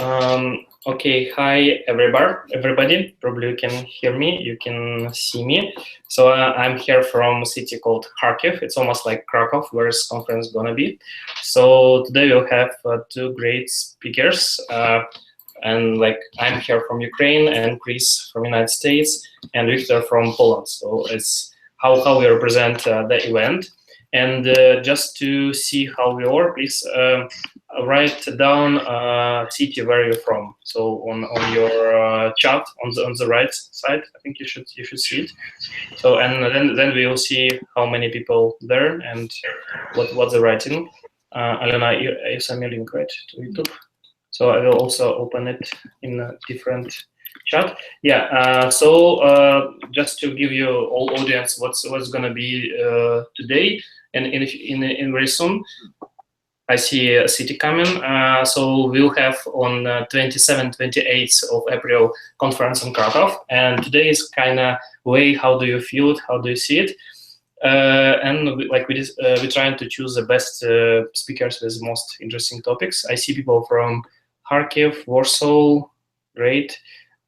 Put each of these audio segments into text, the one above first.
Okay, hi everybody. Probably you can hear me, you can see me. So I'm here from a city called Kharkiv. It's almost like Krakow, where this conference is gonna be. So today we'll have two great speakers. And like I'm here from Ukraine, and Chris from United States, and Wiktor from Poland. So it's how we represent the event. And just to see how we work, please write down city where you're from. So on your chat on the right side, I think you should see it. So and then we will see how many people there and what they're writing. Alena, you sent me a link, right, to YouTube? So I will also open it in a different chat. Yeah. So just to give you all audience what's gonna be today, and in very soon. I see a city coming. So we'll have on 27th, 28th of April conference in Krakow. And today is kind of way, how do you feel it? How do you see it? And we're trying to choose the best speakers with most interesting topics. I see people from Kharkiv, Warsaw, great,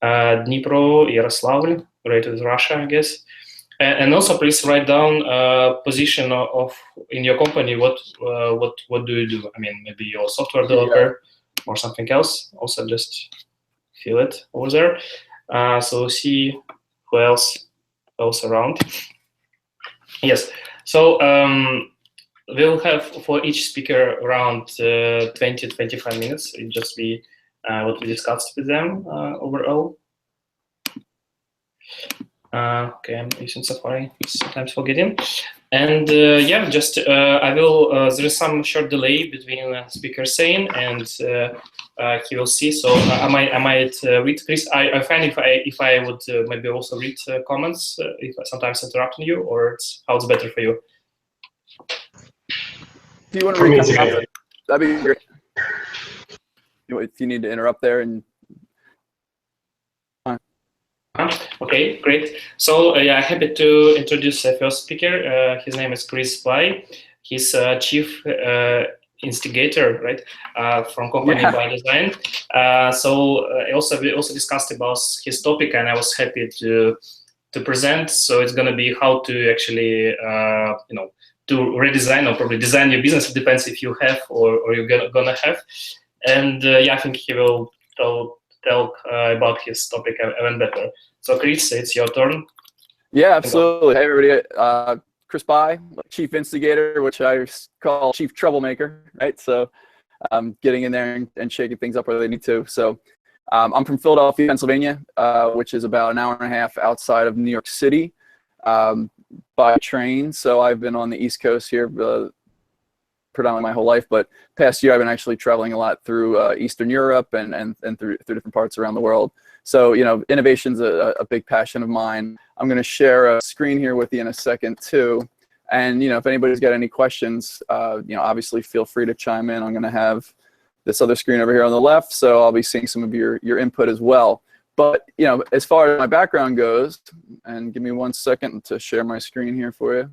Dnipro, Yaroslavl, great with Russia, I guess. And also, please write down position of in your company. What do you do? I mean, maybe you're a software developer or something else. Also, just fill it over there. So see who else around. Yes. So we'll have for each speaker around 20-25 minutes. It'll just be what we discussed with them overall. Okay, I'm using Safari, sometimes forgetting. And yeah, just I will, there is some short delay between speaker saying and he will see. So I might read, Chris, I find if I would maybe also read comments, if I sometimes interrupting you, or how it's better for you. Do you want to read comments? That'd be great. If you need to interrupt there and okay, great. So yeah, happy to introduce the first speaker. His name is Chris By. He's chief instigator, right, from company By Design. So we also discussed about his topic, and I was happy to present. So it's going to be how to actually to redesign or probably design your business. It depends if you have or you're gonna have. And yeah, I think he will tell about his topic even better. So Chris, it's your turn. Yeah, absolutely. Hey everybody, Chris By, chief instigator, which I call chief troublemaker, right? So getting in there and shaking things up where they need to. So I'm from Philadelphia, Pennsylvania, which is about an hour and a half outside of New York City by train. So I've been on the East Coast here predominantly my whole life, but past year I've been actually traveling a lot through Eastern Europe and through different parts around the world. So, you know, innovation's a big passion of mine. I'm going to share a screen here with you in a second too. And, you know, if anybody's got any questions, you know, obviously feel free to chime in. I'm going to have this other screen over here on the left, so I'll be seeing some of your input as well. But, you know, as far as my background goes, and give me 1 second to share my screen here for you.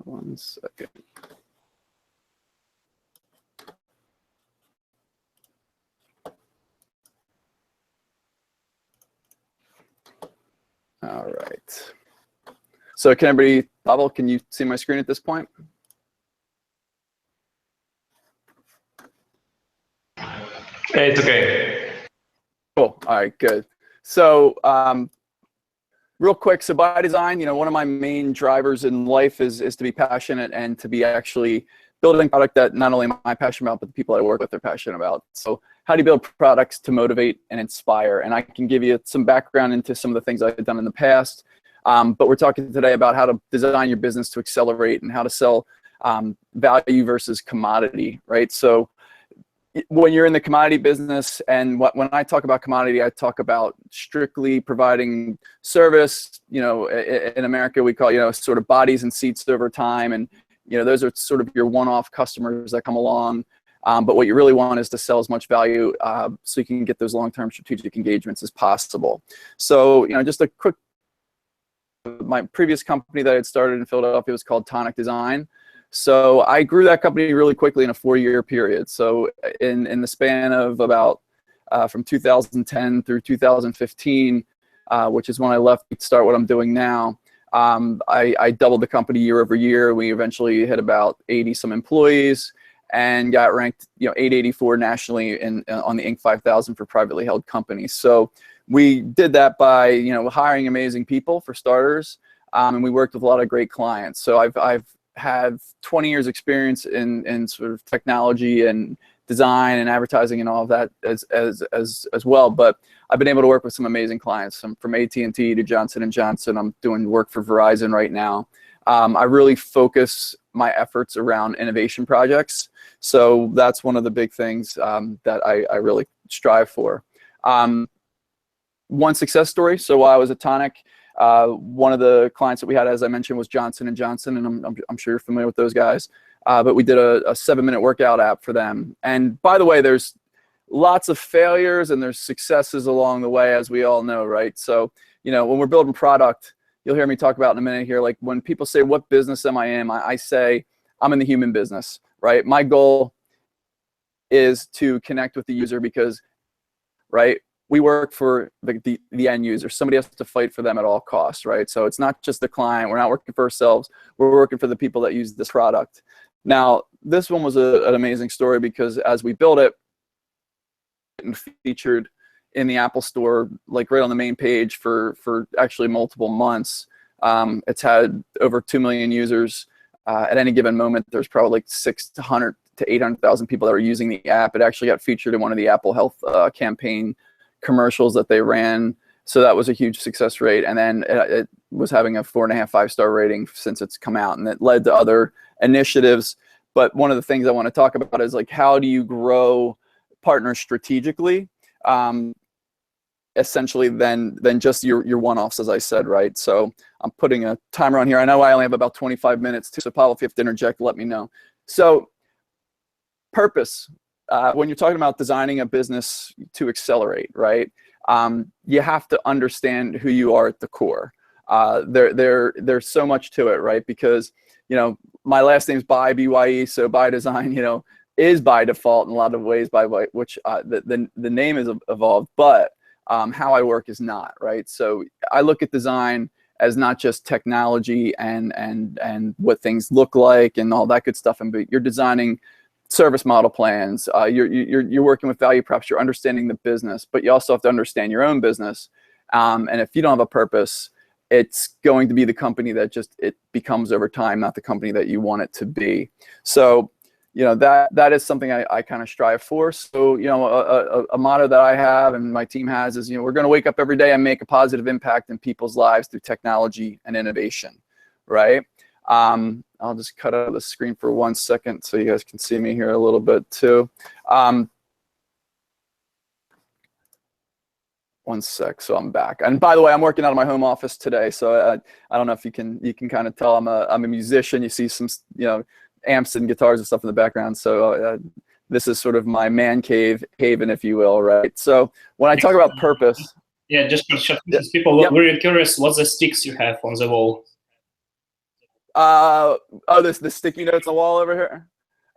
1 second. All right. So can everybody, Pavel, can you see my screen at this point? Hey, it's okay. Cool. All right, good. So real quick, so by design, you know, one of my main drivers in life is to be passionate and to be actually building product that not only am I passionate about, but the people I work with are passionate about. So how do you build products to motivate and inspire? And I can give you some background into some of the things I've done in the past. But we're talking today about how to design your business to accelerate and how to sell value versus commodity, right? So when you're in the commodity business, and when I talk about commodity, I talk about strictly providing service. You know, in America, we call, you know, sort of bodies and seats over time. And, you know, those are sort of your one-off customers that come along. But what you really want is to sell as much value so you can get those long-term strategic engagements as possible. So, you know, just a quick my previous company that I had started in Philadelphia was called Tonic Design. So I grew that company really quickly in a 4-year period. So in the span of about from 2010 through 2015, which is when I left to start what I'm doing now, I doubled the company year over year. We eventually hit about 80 some employees and got ranked 884 nationally on the Inc. 5000 for privately held companies. So we did that by hiring amazing people for starters, and we worked with a lot of great clients. So I've had 20 years experience in sort of technology and design and advertising and all of that as well. But I've been able to work with some amazing clients, from AT&T to Johnson & Johnson. I'm doing work for Verizon right now. I really focus my efforts around innovation projects. So that's one of the big things that I really strive for. One success story. So while I was at Tonic, one of the clients that we had, as I mentioned, was Johnson & Johnson, and I'm sure you're familiar with those guys. But we did a 7-minute workout app for them. And by the way, there's lots of failures and there's successes along the way, as we all know, right? So, when we're building product, you'll hear me talk about in a minute here, like when people say, what business am I in? I say, I'm in the human business, right? My goal is to connect with the user because, right, we work for the end user. Somebody has to fight for them at all costs, right? So it's not just the client. We're not working for ourselves. We're working for the people that use this product. Now, this one was an amazing story because as we built it and featured in the Apple Store, like right on the main page for actually multiple months. It's had over 2 million users. At any given moment, there's probably like 600 to 800,000 people that are using the app. It actually got featured in one of the Apple Health campaign commercials that they ran. So that was a huge success rate. And then it was having a 4.5, 5-star rating since it's come out, and it led to other initiatives. But one of the things I want to talk about is like, how do you grow partners strategically? Essentially than just your one-offs, as I said, right? So I'm putting a timer on here. I know I only have about 25 minutes too, so Paul, if you have to interject, let me know. So purpose, when you're talking about designing a business to accelerate, right? You have to understand who you are at the core. There's so much to it, right? Because, my last name's By, B-Y-E, so by design, is by default in a lot of ways, by which the name is evolved, but how I work is not, right? So I look at design as not just technology and what things look like and all that good stuff, but you're designing service model plans, you're working with value props, you're understanding the business, but you also have to understand your own business. And if you don't have a purpose, it's going to be the company that it becomes over time, not the company that you want it to be. So that is something I kind of strive for. So, a motto that I have and my team has is, we're going to wake up every day and make a positive impact in people's lives through technology and innovation, right? I'll just cut out the screen for 1 second so you guys can see me here a little bit too. 1 sec, so I'm back. And by the way, I'm working out of my home office today, so I don't know if you can kind of tell I'm a musician. You see some, amps and guitars and stuff in the background. So this is sort of my man cave haven, if you will, right? So when I talk about purpose. Yeah, just for people, yep. We're curious, what the sticks you have on the wall? The sticky notes on the wall over here.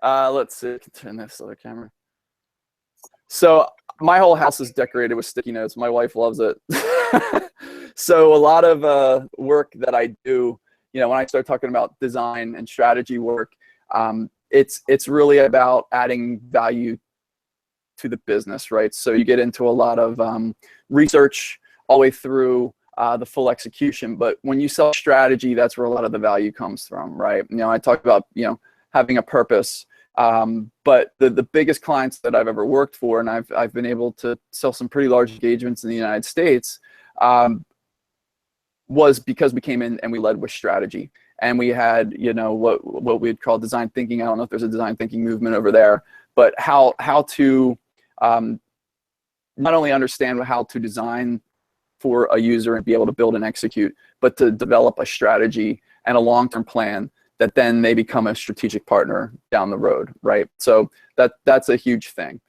Let's see, I can turn this other camera. So my whole house is decorated with sticky notes. My wife loves it. So a lot of work that I do, when I start talking about design and strategy work, it's really about adding value to the business, right? So you get into a lot of research all the way through the full execution. But when you sell strategy, that's where a lot of the value comes from, right? I talk about, having a purpose. But the biggest clients that I've ever worked for, and I've been able to sell some pretty large engagements in the United States, was because we came in and we led with strategy. And we had, what we'd call design thinking. I don't know if there's a design thinking movement over there, but how to not only understand how to design for a user and be able to build and execute, but to develop a strategy and a long-term plan that then they become a strategic partner down the road, right? So that's a huge thing.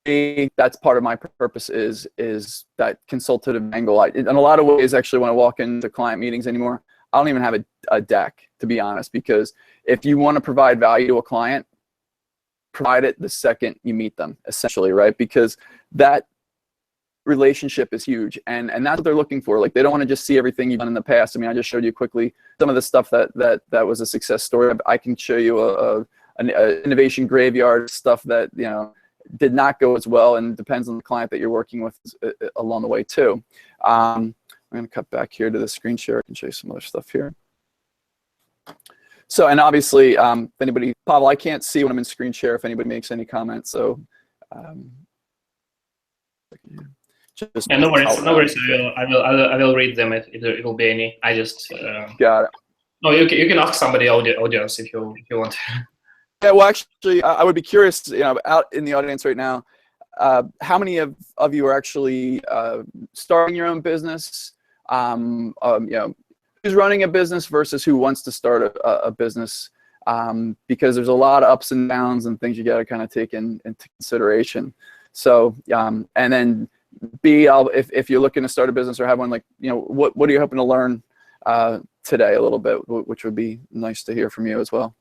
that's part of my purpose is that consultative angle. In a lot of ways, actually, when I walk into client meetings anymore, I don't even have a deck, to be honest, because if you want to provide value to a client, provide it the second you meet them, essentially, right? Because that relationship is huge, and that's what they're looking for. Like, they don't want to just see everything you've done in the past. I mean, I just showed you quickly some of the stuff that was a success story. I can show you an innovation graveyard, stuff that, you know, did not go as well, and depends on the client that you're working with along the way too. I'm going to cut back here to the screen share. I can show you some other stuff here. So, and obviously, if anybody, Pavel, I can't see when I'm in screen share if anybody makes any comments. So, just yeah, no worries, no worries. I will read them if it will be any. I just got it. No, you can ask somebody audience if you want. Yeah, well, actually, I would be curious, you know, out in the audience right now, how many of you are actually starting your own business? You know, who's running a business versus who wants to start a business? Because there's a lot of ups and downs and things you got to kind of take into consideration. So, and then B, if you're looking to start a business or have one, like, you know, what are you hoping to learn today a little bit, which would be nice to hear from you as well.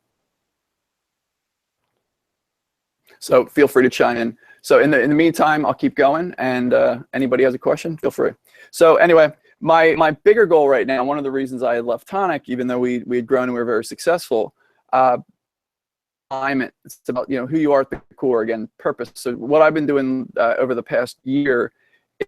So feel free to chime in. So in the meantime, I'll keep going, and anybody has a question, feel free. So anyway, my bigger goal right now, one of the reasons I had left Tonic, even though we had grown and we were very successful, alignment. It's about, you know, who you are at the core, again, purpose. So what I've been doing over the past year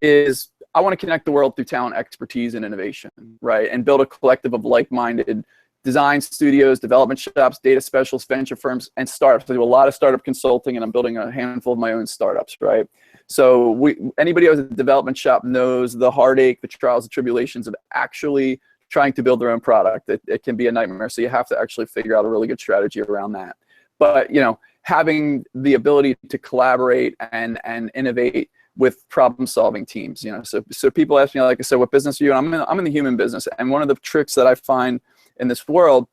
is I want to connect the world through talent, expertise, and innovation, right? And build a collective of like-minded design studios, development shops, data specialists, venture firms, and startups. I do a lot of startup consulting, and I'm building a handful of my own startups, right? So anybody who has a development shop knows the heartache, the trials, the tribulations of actually trying to build their own product. It can be a nightmare. So you have to actually figure out a really good strategy around that. But, you know, having the ability to collaborate and innovate with problem-solving teams, you know. So people ask me, like I said, what business are you in? I'm in the human business, and one of the tricks that I find in this world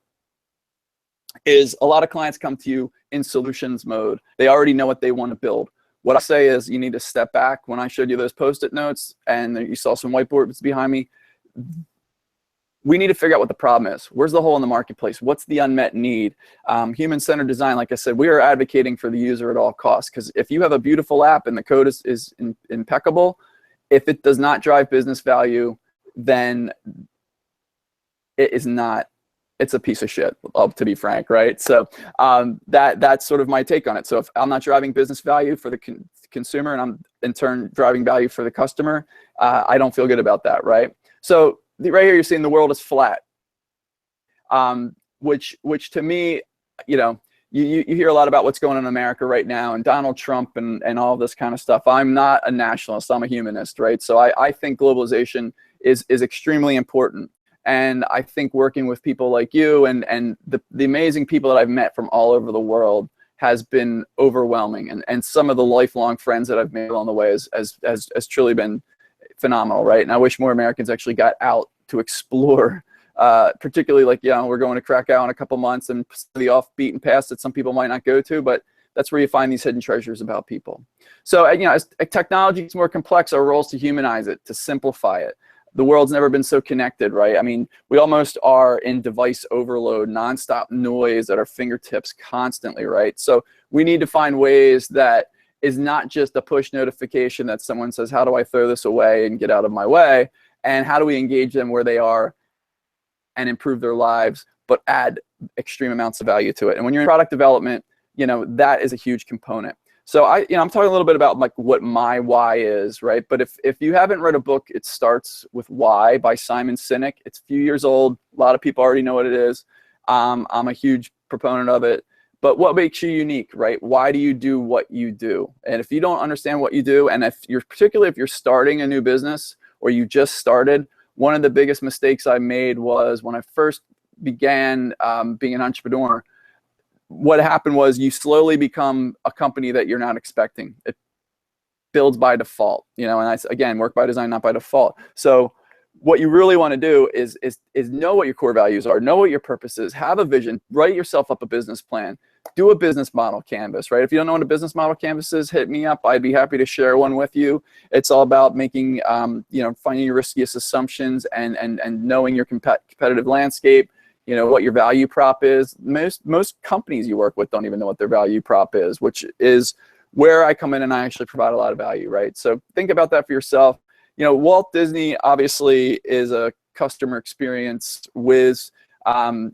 is a lot of clients come to you in solutions mode. They already know what they want to build. What I say is you need to step back. When I showed you those Post-it notes and you saw some whiteboards behind me, we need to figure out what the problem is. Where's the hole in the marketplace? What's the unmet need? Human-centered design, like I said, we are advocating for the user at all costs, because if you have a beautiful app and the code is impeccable, if it does not drive business value, then it is not, it's a piece of shit, to be frank, right? So that's sort of my take on it. So if I'm not driving business value for the consumer, and I'm in turn driving value for the customer, I don't feel good about that, right? So right here, you're seeing the world is flat, which to me, you know, you hear a lot about what's going on in America right now, and Donald Trump and all this kind of stuff. I'm not a nationalist, I'm a humanist, right? So I think globalization is extremely important. And I think working with people like you and the amazing people that I've met from all over the world has been overwhelming. And some of the lifelong friends that I've made along the way has truly been phenomenal, right? And I wish more Americans actually got out to explore, particularly, like, you know, we're going to Krakow in a couple months, and the off-beaten paths that some people might not go to, but that's where you find these hidden treasures about people. So, you know, as technology gets more complex, our role is to humanize it, to simplify it. The world's never been so connected, right? I mean, we almost are in device overload, nonstop noise at our fingertips constantly, right? So we need to find ways that is not just a push notification that someone says, how do I throw this away and get out of my way? And how do we engage them where they are and improve their lives, but add extreme amounts of value to it? And when you're in product development, you know, that is a huge component. So I'm talking a little bit about, like, what my why is, right? But if you haven't read a book, it starts with Why by Simon Sinek. It's a few years old. A lot of people already know what it is. I'm a huge proponent of it. But what makes you unique, right? Why do you do what you do? And if you don't understand what you do, and particularly if you're starting a new business or you just started, one of the biggest mistakes I made was when I first began being an entrepreneur. What happened was you slowly become a company that you're not expecting. It builds by default, you know, and again, work by design, not by default. So what you really want to do is know what your core values are, know what your purpose is, have a vision, write yourself up a business plan, do a business model canvas, right? If you don't know what a business model canvas is, hit me up. I'd be happy to share one with you. It's all about making, you know, finding your riskiest assumptions and knowing your competitive landscape, you know, what your value prop is. Most companies you work with don't even know what their value prop is, which is where I come in and I actually provide a lot of value, right? So think about that for yourself. You know, Walt Disney obviously is a customer experience whiz.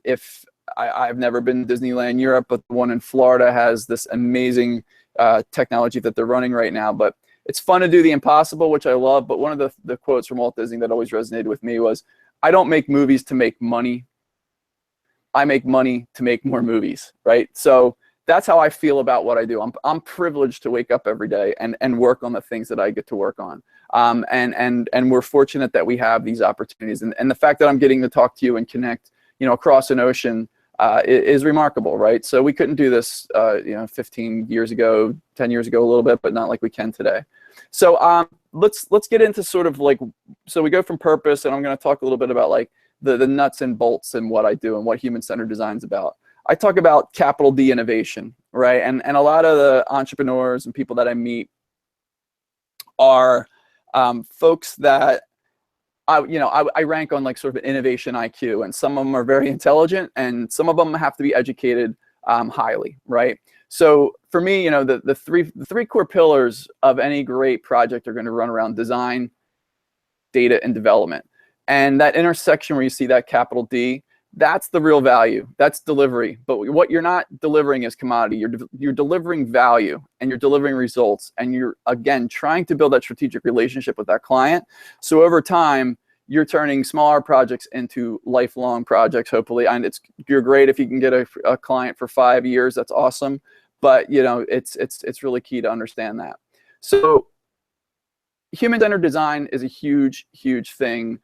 If I've never been to Disneyland Europe, but the one in Florida has this amazing technology that they're running right now. But it's fun to do the impossible, which I love. But one of the quotes from Walt Disney that always resonated with me was, I don't make movies to make money. I make money to make more movies, right? So that's how I feel about what I do. I'm privileged to wake up every day and work on the things that I get to work on. And we're fortunate that we have these opportunities. And the fact that I'm getting to talk to you and connect, you know, across an ocean is remarkable, right? So we couldn't do this, you know, 15 years ago, 10 years ago, a little bit, but not like we can today. So let's get into sort of like, so we go from purpose, and I'm going to talk a little bit about like the nuts and bolts and what I do and what human-centered design is about. I talk about capital D innovation, right? And a lot of the entrepreneurs and people that I meet are folks that I rank on like sort of an innovation IQ, and some of them are very intelligent, and some of them have to be educated highly, right? So for me, you know, the three core pillars of any great project are going to run around design, data, and development. And that intersection where you see that capital D, that's the real value. That's delivery. But what you're not delivering is commodity. You're delivering value, and you're delivering results, and you're, again, trying to build that strategic relationship with that client. So over time, you're turning smaller projects into lifelong projects, hopefully. And you're great if you can get a client for 5 years. That's awesome. But you know, it's really key to understand that. So human-centered design is a huge, huge thing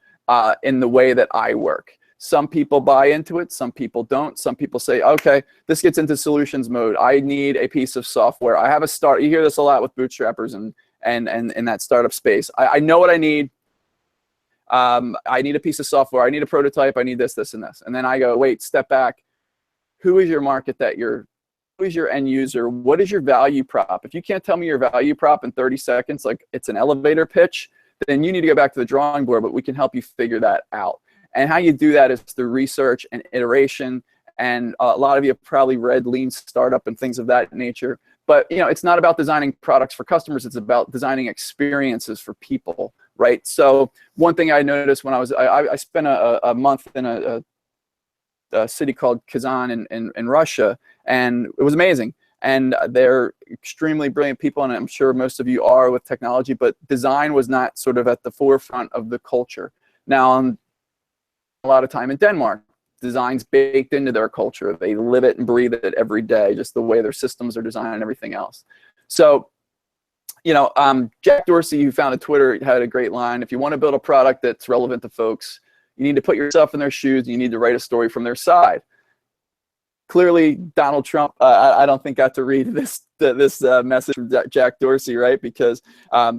in the way that I work. Some people buy into it, some people don't. Some people say, okay, this gets into solutions mode. I need a piece of software. I have a start. You hear this a lot with bootstrappers and in that startup space. I know what I need. I need a piece of software. I need a prototype. I need this, this, and this. And then I go, wait, step back. Who is your market who is your end user? What is your value prop? If you can't tell me your value prop in 30 seconds, like it's an elevator pitch, then you need to go back to the drawing board, but we can help you figure that out. And how you do that is through research and iteration. And a lot of you have probably read Lean Startup and things of that nature. But you know, it's not about designing products for customers. It's about designing experiences for people, right? So one thing I noticed when I spent a month in a city called Kazan in Russia, and it was amazing. And they're extremely brilliant people, and I'm sure most of you are with technology, but design was not sort of at the forefront of the culture. Now, a lot of time in Denmark, design's baked into their culture. They live it and breathe it every day, just the way their systems are designed and everything else. So, you know, Jack Dorsey, who founded Twitter, had a great line. If you want to build a product that's relevant to folks, you need to put yourself in their shoes. You need to write a story from their side. Clearly, Donald Trump, I don't think got to read this message from Jack Dorsey, right? Because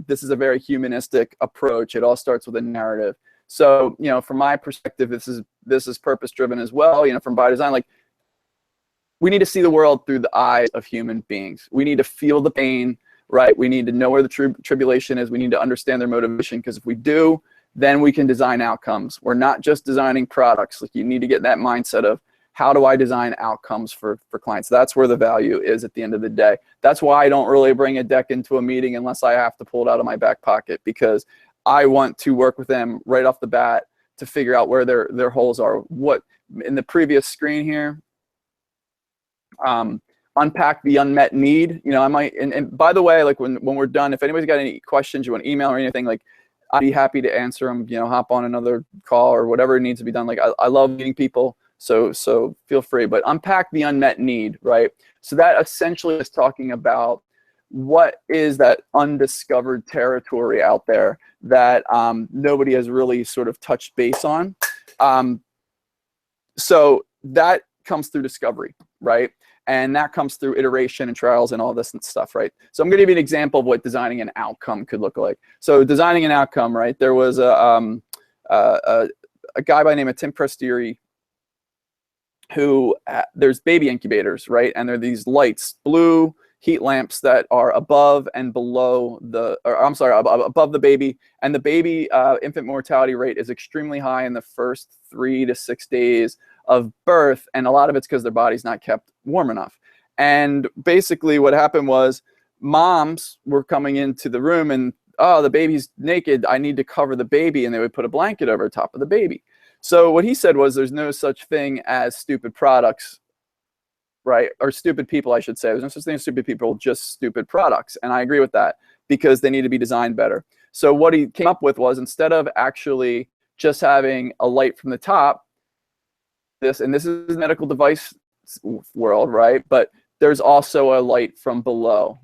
this is a very humanistic approach. It all starts with a narrative. So, you know, from my perspective, this is purpose-driven as well. You know, from by design, like we need to see the world through the eyes of human beings. We need to feel the pain, right? We need to know where the tribulation is. We need to understand their motivation, because if we do, then we can design outcomes. We're not just designing products. Like you need to get that mindset of, how do I design outcomes for clients? That's where the value is at the end of the day. That's why I don't really bring a deck into a meeting unless I have to pull it out of my back pocket, because I want to work with them right off the bat to figure out where their holes are. What in the previous screen here, unpack the unmet need. You know, I might, and by the way, like when we're done, if anybody's got any questions, you want to email or anything, like I'd be happy to answer them. You know, hop on another call or whatever needs to be done. Like I love meeting people. So feel free, but unpack the unmet need, right? So that essentially is talking about what is that undiscovered territory out there that nobody has really sort of touched base on. So that comes through discovery, right? And that comes through iteration and trials and all this and stuff, right? So I'm going to give you an example of what designing an outcome could look like. So designing an outcome, right? There was a guy by the name of Tim Prestieri who there's baby incubators, right? And there are these lights, blue heat lamps that are above and below the, or I'm sorry, above the baby. And the baby infant mortality rate is extremely high in the first 3 to 6 days of birth. And a lot of it's because their body's not kept warm enough. And basically what happened was moms were coming into the room and, oh, the baby's naked, I need to cover the baby. And they would put a blanket over top of the baby. So what he said was there's no such thing as stupid products, right? Or stupid people, I should say. There's no such thing as stupid people, just stupid products. And I agree with that because they need to be designed better. So what he came up with was, instead of actually just having a light from the top, and this is medical device world, right? But there's also a light from below.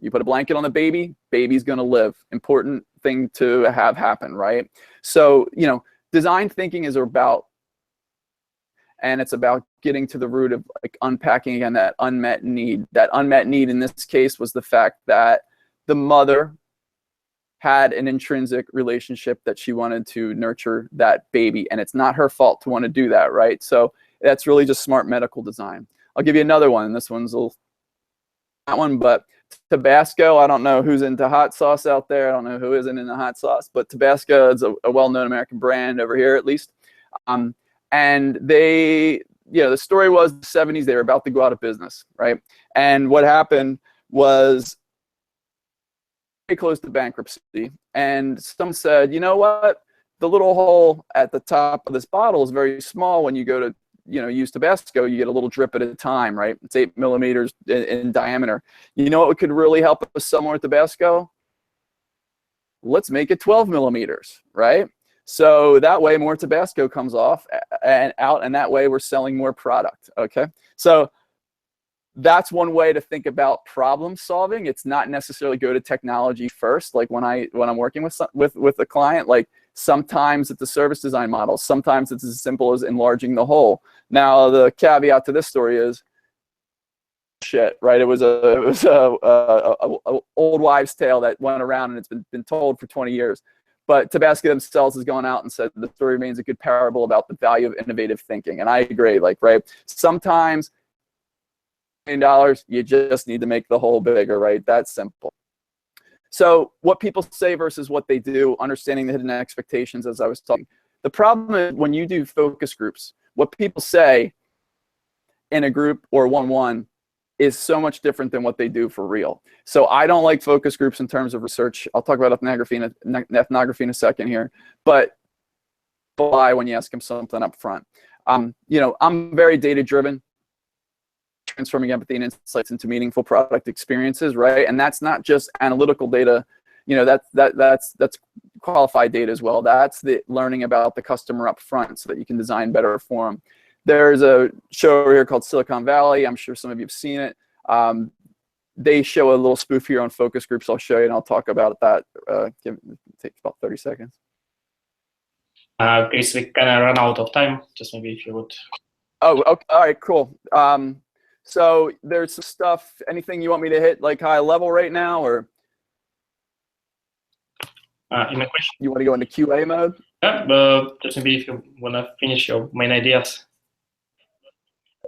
You put a blanket on the baby, baby's gonna live. Important thing to have happen, right? So, you know, design thinking is about, and it's about getting to the root of like unpacking again that unmet need. That unmet need in this case was the fact that the mother had an intrinsic relationship that she wanted to nurture that baby, and it's not her fault to want to do that, right? So that's really just smart medical design. I'll give you another one, and this one's a little, that one, but Tabasco, I don't know who's into hot sauce out there. I don't know who isn't into hot sauce, but Tabasco is a well-known American brand over here, at least. And they, you know, the story was the 70s, they were about to go out of business, right? And what happened was very close to bankruptcy. And someone said, you know what? The little hole at the top of this bottle is very small. When you go to, you know, use Tabasco, you get a little drip at a time, right? It's 8 millimeters in diameter. You know what could really help us sell more Tabasco? Let's make it 12 millimeters, right? So that way more Tabasco comes off and out, and that way we're selling more product, okay? So that's one way to think about problem solving. It's not necessarily go to technology first. Like when I'm working with a client, like sometimes it's a service design model. Sometimes it's as simple as enlarging the hole. Now the caveat to this story is shit, right? It was a old wives' tale that went around, and it's been told for 20 years. But Tabasco themselves has gone out and said the story remains a good parable about the value of innovative thinking. And I agree, like, right? Sometimes $1 million, you just need to make the hole bigger, right? That's simple. So what people say versus what they do, understanding the hidden expectations, as I was talking. The problem is when you do focus groups, what people say in a group or one-on-one is so much different than what they do for real. So I don't like focus groups in terms of research. I'll talk about ethnography in a second here. But why when you ask them something up front? You know, I'm very data-driven, transforming empathy and insights into meaningful product experiences, right? And that's not just analytical data. You know, that's qualified data as well. That's the learning about the customer up front so that you can design better for them. There's a show over here called Silicon Valley. I'm sure some of you have seen it. They show a little spoof here on focus groups. I'll show you and I'll talk about that. It takes about 30 seconds. Chris, we kind of run out of time. Just maybe if you would. Oh, okay. All right, cool. So there's some stuff, anything you want me to hit like high level right now, or in a question? You want to go into QA mode? Yeah, but just maybe if you want to finish your main ideas.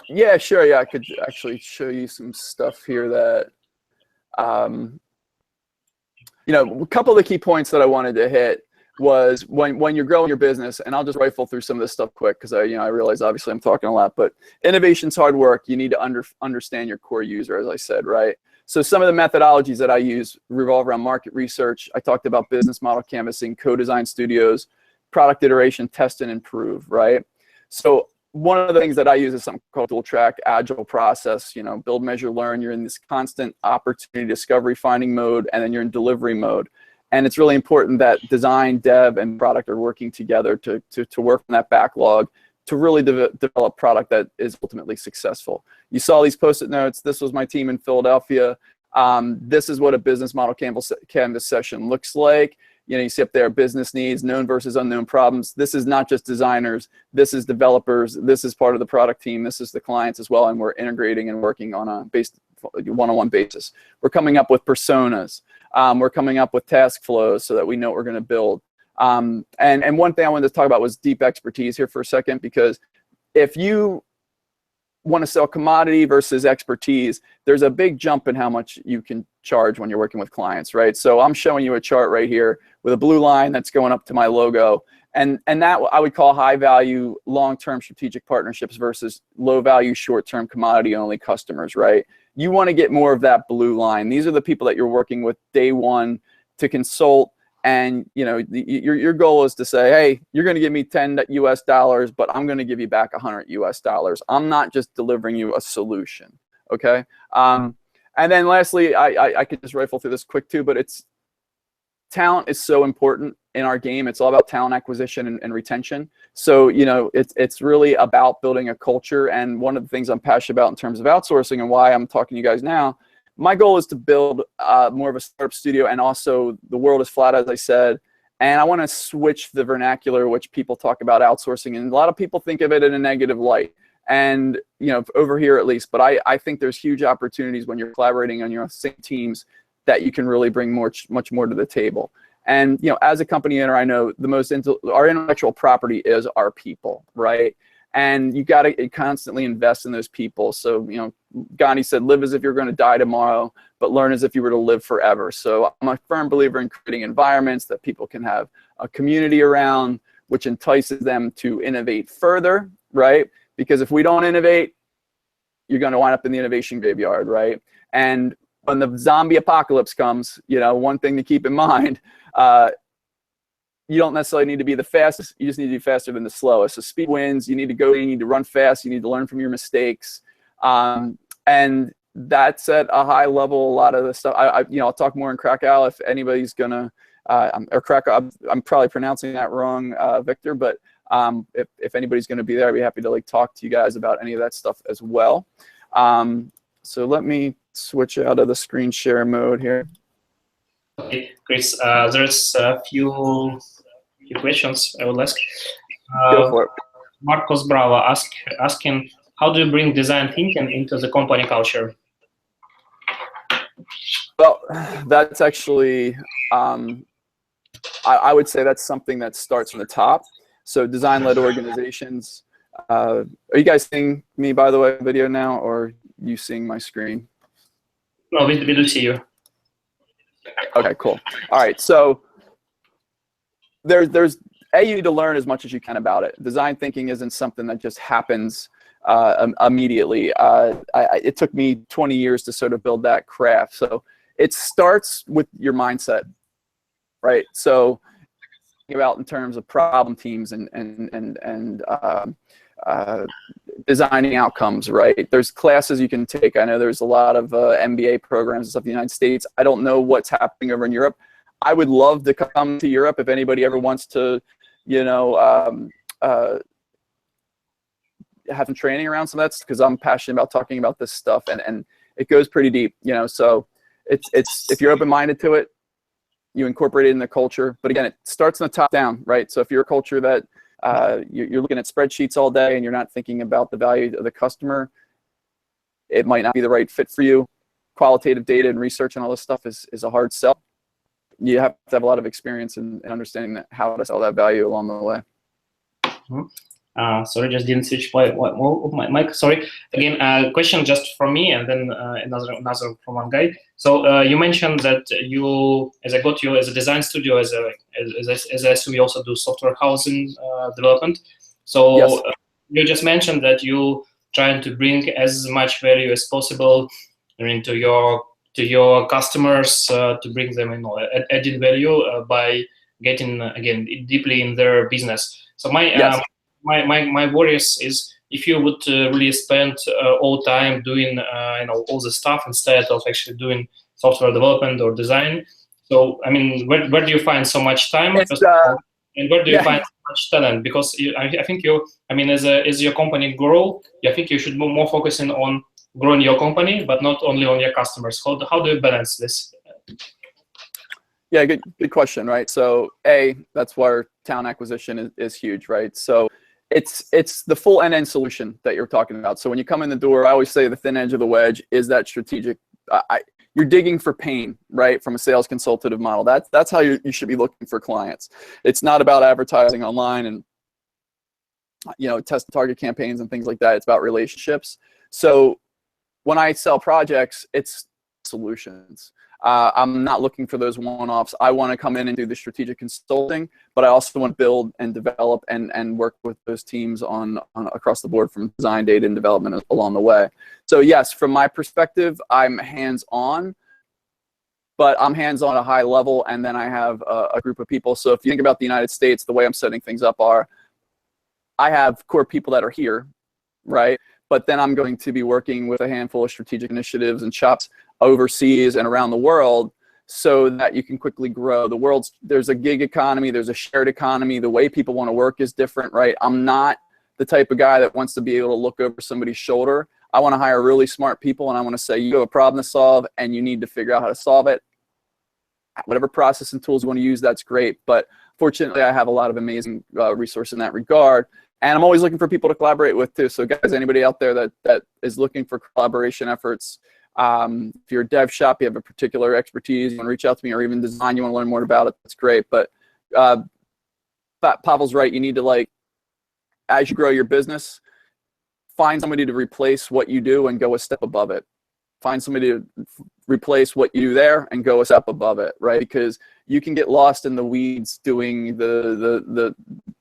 Yeah, sure. Yeah, I could actually show you some stuff here that, you know, a couple of the key points that I wanted to hit was when you're growing your business, and I'll just rifle through some of this stuff quick because I realize obviously I'm talking a lot, but innovation's hard work. You need to understand your core user, as I said, right? So some of the methodologies that I use revolve around market research. I talked about business model canvassing, co-design studios, product iteration, test and improve, right? So one of the things that I use is something called dual track agile process. You know, build, measure, learn. You're in this constant opportunity discovery finding mode, and then you're in delivery mode. And it's really important that design, dev, and product are working together to work on that backlog to really develop product that is ultimately successful. You saw these Post-it notes. This was my team in Philadelphia. This is what a business model canvas session looks like. You know, you see up there business needs, known versus unknown problems. This is not just designers. This is developers. This is part of the product team. This is the clients as well. And we're integrating and working on a one-on-one basis. We're coming up with personas. We're coming up with task flows so that we know what we're going to build. And one thing I wanted to talk about was deep expertise here for a second, because if you want to sell commodity versus expertise, there's a big jump in how much you can charge when you're working with clients, right? So I'm showing you a chart right here with a blue line that's going up to my logo. And that I would call high value, long-term strategic partnerships versus low value, short-term commodity only customers, right? You want to get more of that blue line. These are the people that you're working with day one to consult. And your goal is to say, hey, you're going to give me $10 US, but I'm going to give you back $100 US. I'm not just delivering you a solution. Okay. And then lastly, I could just rifle through this quick too, but talent is so important in our game. It's all about talent acquisition and retention. So, it's really about building a culture. And one of the things I'm passionate about in terms of outsourcing and why I'm talking to you guys now, my goal is to build more of a startup studio, and also the world is flat, as I said. And I want to switch the vernacular, which people talk about outsourcing. And a lot of people think of it in a negative light. And, over here at least, but I think there's huge opportunities when you're collaborating on your same teams that you can really bring much more to the table. And, as a company owner, I know our intellectual property is our people, right? And you got to constantly invest in those people. So, Gandhi said, live as if you're going to die tomorrow, but learn as if you were to live forever. So I'm a firm believer in creating environments that people can have a community around, which entices them to innovate further, right? Because if we don't innovate, you're going to wind up in the innovation graveyard, right? And when the zombie apocalypse comes, one thing to keep in mind, you don't necessarily need to be the fastest. You just need to be faster than the slowest. So speed wins. You need to go. You need to run fast. You need to learn from your mistakes. And that's at a high level. A lot of the stuff. I'll talk more in Krakow if anybody's gonna. Or Krakow. I'm probably pronouncing that wrong, Victor. But if anybody's gonna be there, I'd be happy to talk to you guys about any of that stuff as well. So let me switch out of the screen share mode here. Okay, Chris. There's a few questions I will ask. Go for it. Marcos Bravo asking, how do you bring design thinking into the company culture? Well, that's actually, I would say that's something that starts from the top. So design-led organizations. Are you guys seeing me, by the way, video now, or you seeing my screen? No, we do see you. Okay, cool. All right, so there's you need to learn as much as you can about it. Design thinking isn't something that just happens immediately. It took me 20 years to sort of build that craft. So it starts with your mindset, right? So think about in terms of problem teams and designing outcomes, right? There's classes you can take. I know there's a lot of MBA programs and stuff in the United States. I don't know what's happening over in Europe. I would love to come to Europe if anybody ever wants to, have some training around some of that, because I'm passionate about talking about this stuff, and it goes pretty deep, So it's if you're open-minded to it, you incorporate it in the culture. But again, it starts from the top down, right? So if you're a culture that you're looking at spreadsheets all day and you're not thinking about the value of the customer, it might not be the right fit for you. Qualitative data and research and all this stuff is a hard sell. You have to have a lot of experience in understanding how to sell that value along the way. Sorry, just didn't switch my mic. Sorry. Again, question just from me, and then another from one guy. So you mentioned that you, as I got you as a design studio, as I assume you also do software housing development. So yes. You just mentioned that you trying to bring as much value as possible into your customers, to bring them, adding value by getting again deeply in their business. So yes. My worry is if you would really spend all time doing all the stuff instead of actually doing software development or design. So I mean, where do you find so much time? And where do you find so much talent? Because I think as your company grow, I think you should be more focusing on growing your company, but not only on your customers. How do you balance this? Yeah, good question, right? So that's where talent acquisition is huge, right? So it's the full end-to-end solution that you're talking about. So when you come in the door, I always say the thin edge of the wedge is that strategic. You're digging for pain, right? From a sales consultative model. That's how you should be looking for clients. It's not about advertising online and test target campaigns and things like that. It's about relationships. So when I sell projects, it's solutions. I'm not looking for those one-offs. I want to come in and do the strategic consulting, but I also want to build and develop and work with those teams on across the board, from design, data, and development along the way. So yes, from my perspective, I'm hands-on, but I'm hands-on at a high level, and then I have a group of people. So if you think about the United States, the way I'm setting things up are, I have core people that are here, right? But then I'm going to be working with a handful of strategic initiatives and shops overseas and around the world, so that you can quickly grow. There's a gig economy, there's a shared economy. The way people want to work is different, right? I'm not the type of guy that wants to be able to look over somebody's shoulder. I want to hire really smart people, and I want to say, you have a problem to solve and you need to figure out how to solve it. Whatever process and tools you want to use, that's great. But fortunately, I have a lot of amazing resources in that regard. And I'm always looking for people to collaborate with too. So guys, anybody out there that is looking for collaboration efforts, if you're a dev shop, you have a particular expertise, you want to reach out to me, or even design, you want to learn more about it, that's great. But Pavel's right. You need to, as you grow your business, find somebody to replace what you do and go a step above it. Find somebody to replace what you do there and go a step above it, right? Because you can get lost in the weeds doing the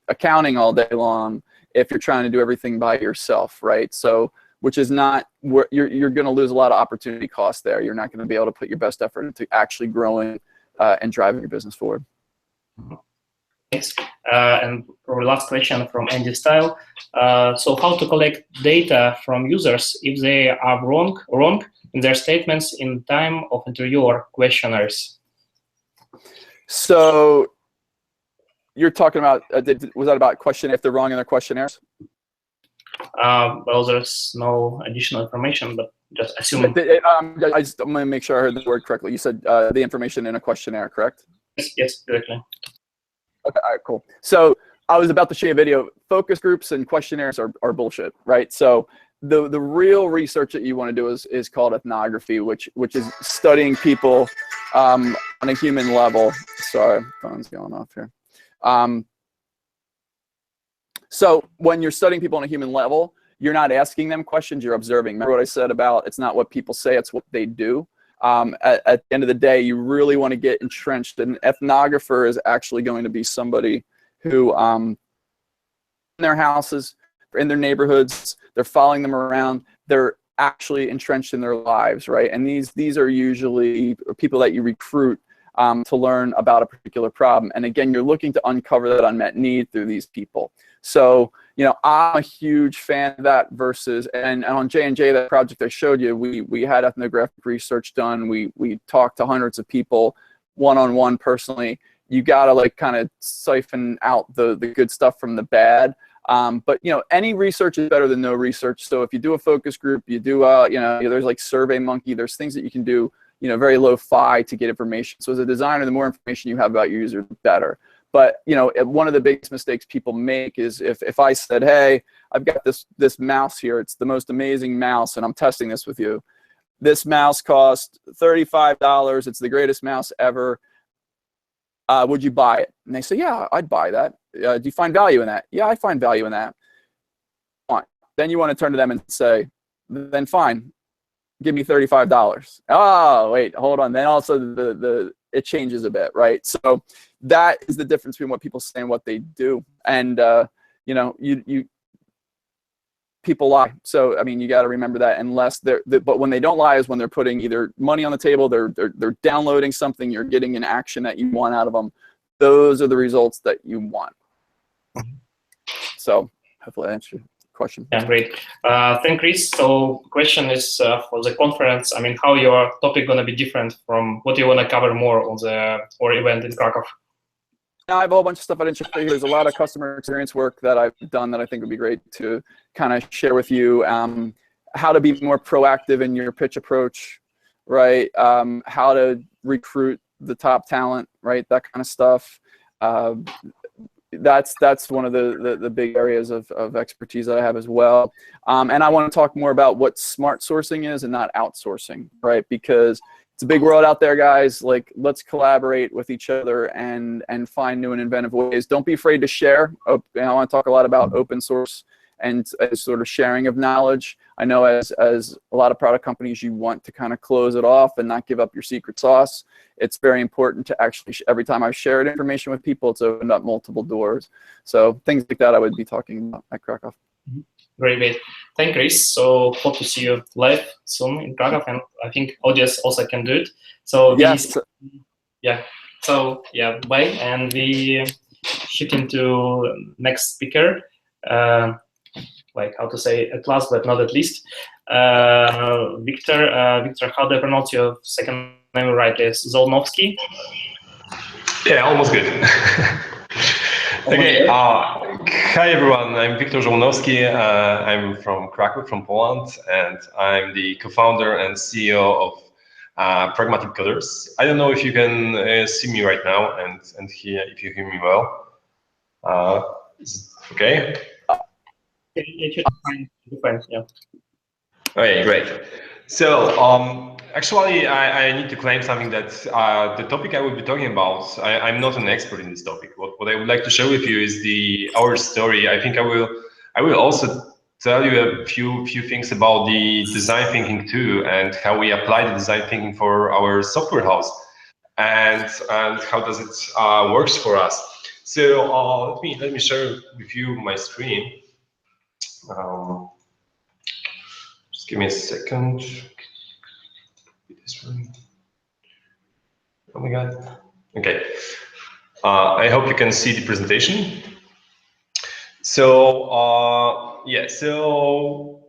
accounting all day long if you're trying to do everything by yourself, right? So, which is not where you're going to lose a lot of opportunity cost there. You're not going to be able to put your best effort into actually growing and driving your business forward. Thanks. And probably last question from Andy Style. So how to collect data from users if they are wrong in their statements in time of interview or questionnaires? So you're talking about, was that about question if they're wrong in their questionnaires? Well, there's no additional information, but just assuming. I'm going to make sure I heard the word correctly. You said the information in a questionnaire, correct? Yes, directly. Okay, all right, cool. So I was about to show you a video. Focus groups and questionnaires are bullshit, right? So the real research that you want to do is called ethnography, which is studying people on a human level. Sorry, phone's going off here. So when you're studying people on a human level, you're not asking them questions, you're observing. Remember what I said about it's not what people say, it's what they do. At the end of the day, you really want to get entrenched. An ethnographer is actually going to be somebody who in their houses, in their neighborhoods, they're following them around, they're actually entrenched in their lives, right? And these are usually people that you recruit to learn about a particular problem. And again, you're looking to uncover that unmet need through these people. So, I'm a huge fan of that versus, and on J&J, that project I showed you, we had ethnographic research done. We talked to hundreds of people one-on-one personally. You got to kind of siphon out the good stuff from the bad. But any research is better than no research. So if you do a focus group, you do there's like SurveyMonkey, there's things that you can do, very low-fi to get information. So as a designer, the more information you have about your user, the better. But one of the biggest mistakes people make is if I said, hey, I've got this mouse here, it's the most amazing mouse, and I'm testing this with you. This mouse cost $35. It's the greatest mouse ever. Would you buy it? And they say, yeah, I'd buy that. Do you find value in that? Yeah, I find value in that. Fine. Then you want to turn to them and say, then fine, give me $35. Oh, wait, hold on. Then also it changes a bit, right? So that is the difference between what people say and what they do. And people lie. So I mean, you got to remember that. Unless but when they don't lie is when they're putting either money on the table, they're downloading something, you're getting an action that you want out of them. Those are the results that you want. So hopefully I answered your question. Yeah, great. Thank Chris. So question is for the conference. I mean, how your topic gonna be different from what you wanna cover more on the event in Krakow? I have a whole bunch of stuff I didn't show you. There's a lot of customer experience work that I've done that I think would be great to kind of share with you. How to be more proactive in your pitch approach, right? How to recruit the top talent, right? That kind of stuff. That's one of the big areas of expertise that I have as well. And I want to talk more about what smart sourcing is and not outsourcing, right? Because it's a big world out there, guys. Like, let's collaborate with each other and find new and inventive ways. Don't be afraid to share. I want to talk a lot about open source and sort of sharing of knowledge. I know as a lot of product companies, you want to kind of close it off and not give up your secret sauce. It's very important to actually, every time I've shared information with people, it's opened up multiple doors. So things like that I would be talking about at Krakow. Very great. Thank you, Chris. So hope to see you live soon in Krakow, and I think audience also can do it. So yes. Yeah. So yeah, bye, and we shift into next speaker. Like how to say at last, but not at least. Wiktor. Wiktor, how do I pronounce your second name right? Is Żołnowski? Yeah, almost good. Okay. Hi everyone. I'm Wiktor Żołnowski. I'm from Krakow, from Poland, and I'm the co-founder and CEO of Pragmatic Coders. I don't know if you can see me right now and if you hear me well. Is it okay? It should be fine. Yeah. Okay, great. So actually, I need to claim something that the topic I will be talking about, I'm not an expert in this topic. What I would like to share with you is our story. I think I will also tell you a few things about the design thinking too, and how we apply the design thinking for our software house, and how does it works for us. So let me share with you my screen. Just give me a second. Oh my God. Okay. I hope you can see the presentation. So yeah, so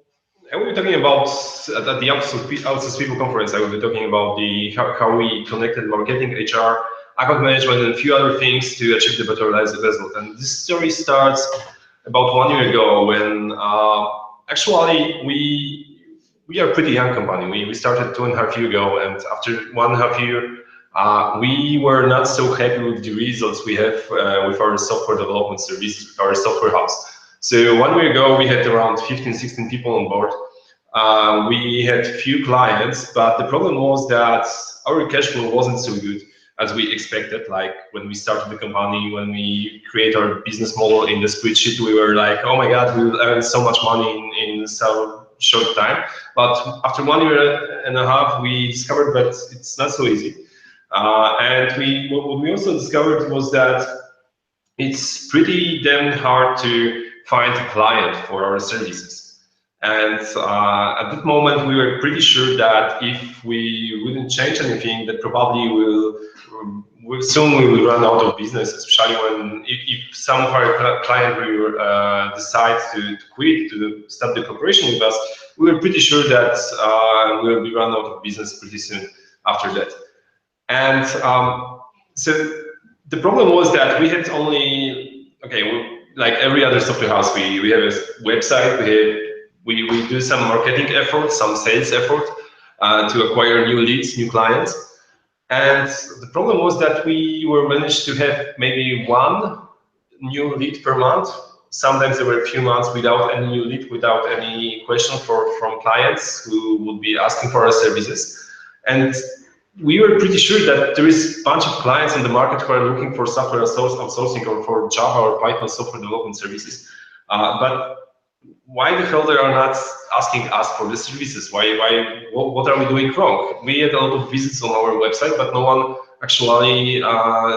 I will be talking about at the Outsource People conference. I will be talking about how we connected marketing, HR, account management, and a few other things to achieve the better lives result. And this story starts about 1 year ago when actually we are a pretty young company. We started 2.5 years ago, and after 1.5 years, we were not so happy with the results we have with our software development service, with our software house. So 1 year ago, we had around 15, 16 people on board. We had few clients, but the problem was that our cash flow wasn't so good as we expected. Like when we started the company, when we create our business model in the spreadsheet, we were like, oh my God, we will earn so much money in so short time. But after 1.5 years, we discovered that it's not so easy. And what we also discovered was that it's pretty damn hard to find a client for our services. And at that moment, we were pretty sure that if we wouldn't change anything, that probably soon we will run out of business, especially if some of our clients will decide to quit, to stop the cooperation with us. We were pretty sure that we will be run out of business pretty soon after that. And so the problem was that we had only, like every other software house, we have a website, we do some marketing effort, some sales effort to acquire new leads, new clients. And the problem was that we were managed to have maybe one new lead per month. Sometimes there were a few months without any new lead, without any question from clients who would be asking for our services. And we were pretty sure that there is a bunch of clients in the market who are looking for software outsourcing or for Java or Python software development services. But why the hell they are not asking us for the services? What are we doing wrong? We had a lot of visits on our website, but no one actually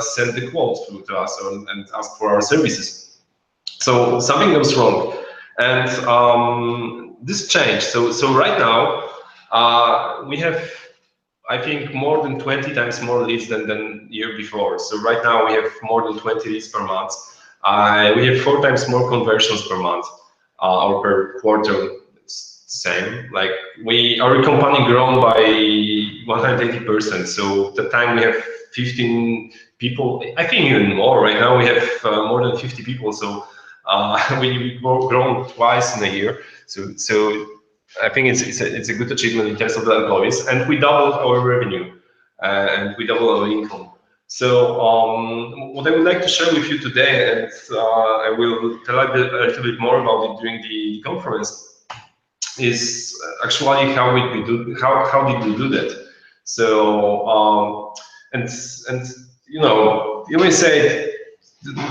sent the quote through to us and asked for our services. So something was wrong. And this changed. So right now, we have, I think, more than 20 times more leads than year before. So right now we have more than 20 leads per month. We have 4 times more conversions per month or per quarter. It's the same. Like our company grown by 180%. So the time we have 15 people, I think even more. Right now we have more than 50 people. So we've grown twice in a year. So I think it's a good achievement in terms of the employees, and we doubled our revenue and we doubled our income. So what I would like to share with you today, and I will tell a little bit more about it during the conference, is actually how did we do that. So and you know, you may say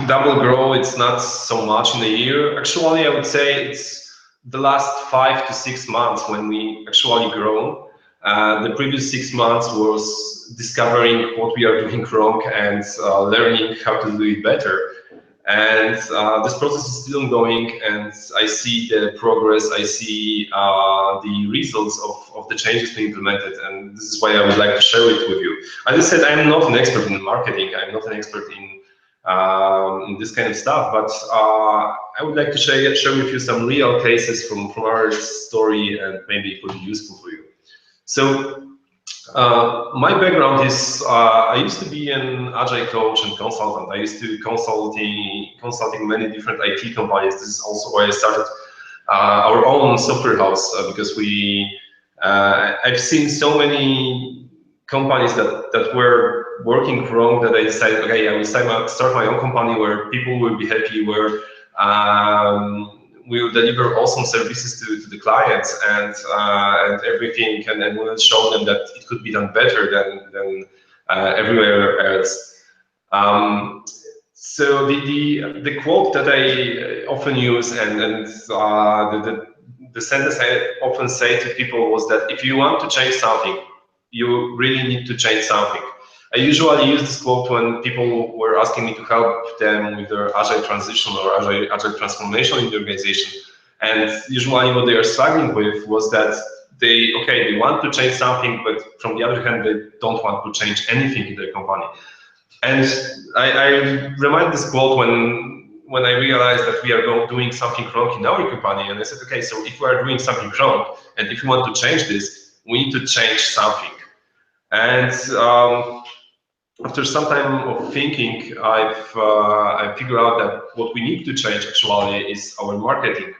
double grow, it's not so much in a year. Actually, I would say it's the last 5 to 6 months when we actually grown. The previous 6 months was discovering what we are doing wrong and learning how to do it better. And this process is still ongoing, and I see the progress, I see the results of the changes we implemented, and this is why I would like to share it with you. As I said, I'm not an expert in marketing, I'm not an expert in this kind of stuff, but I would like to share with you some real cases from our story, and maybe it would be useful for you. So my background is I used to be an agile coach and consultant. I used to consulting many different IT companies. This is also why I started our own software house, because I've seen so many companies that were working wrong that I decided, okay, I will start my own company where people will be happy, where we will deliver awesome services to the clients and everything, and then we'll show them that it could be done better than everywhere else. So the quote that I often use and the sentence I often say to people was that if you want to change something, you really need to change something. I usually use this quote when people were asking me to help them with their agile transition or agile transformation in the organization. And usually what they are struggling with was that they want to change something, but from the other hand, they don't want to change anything in their company. And I remind this quote when I realized that we are doing something wrong in our company. And I said, okay, so if we are doing something wrong, and if we want to change this, we need to change something. And after some time of thinking, I figured out that what we need to change actually is our marketing.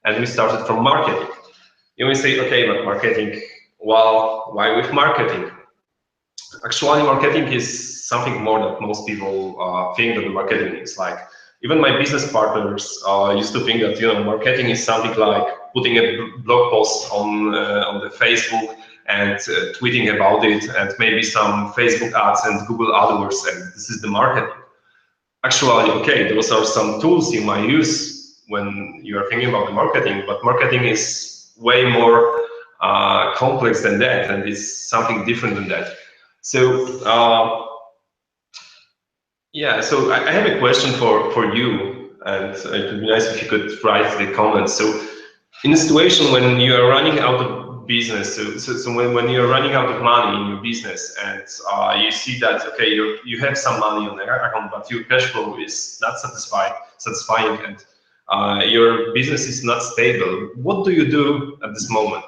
And we started from marketing. You may say, okay, but marketing, well, why with marketing? Actually, marketing is something more that most people think that the marketing is. Like, even my business partners used to think that, you know, marketing is something like putting a blog post on the Facebook and tweeting about it, and maybe some Facebook ads and Google AdWords, and this is the marketing. Actually, okay, those are some tools you might use when you are thinking about the marketing, but marketing is way more complex than that, and it's something different than that. So yeah, so I have a question for you, and it would be nice if you could write the comments. So in a situation when you are running out of business, so when you're running out of money in your business, and you see that, okay, you have some money on the account, but your cash flow is not satisfying, and your business is not stable, what do you do at this moment?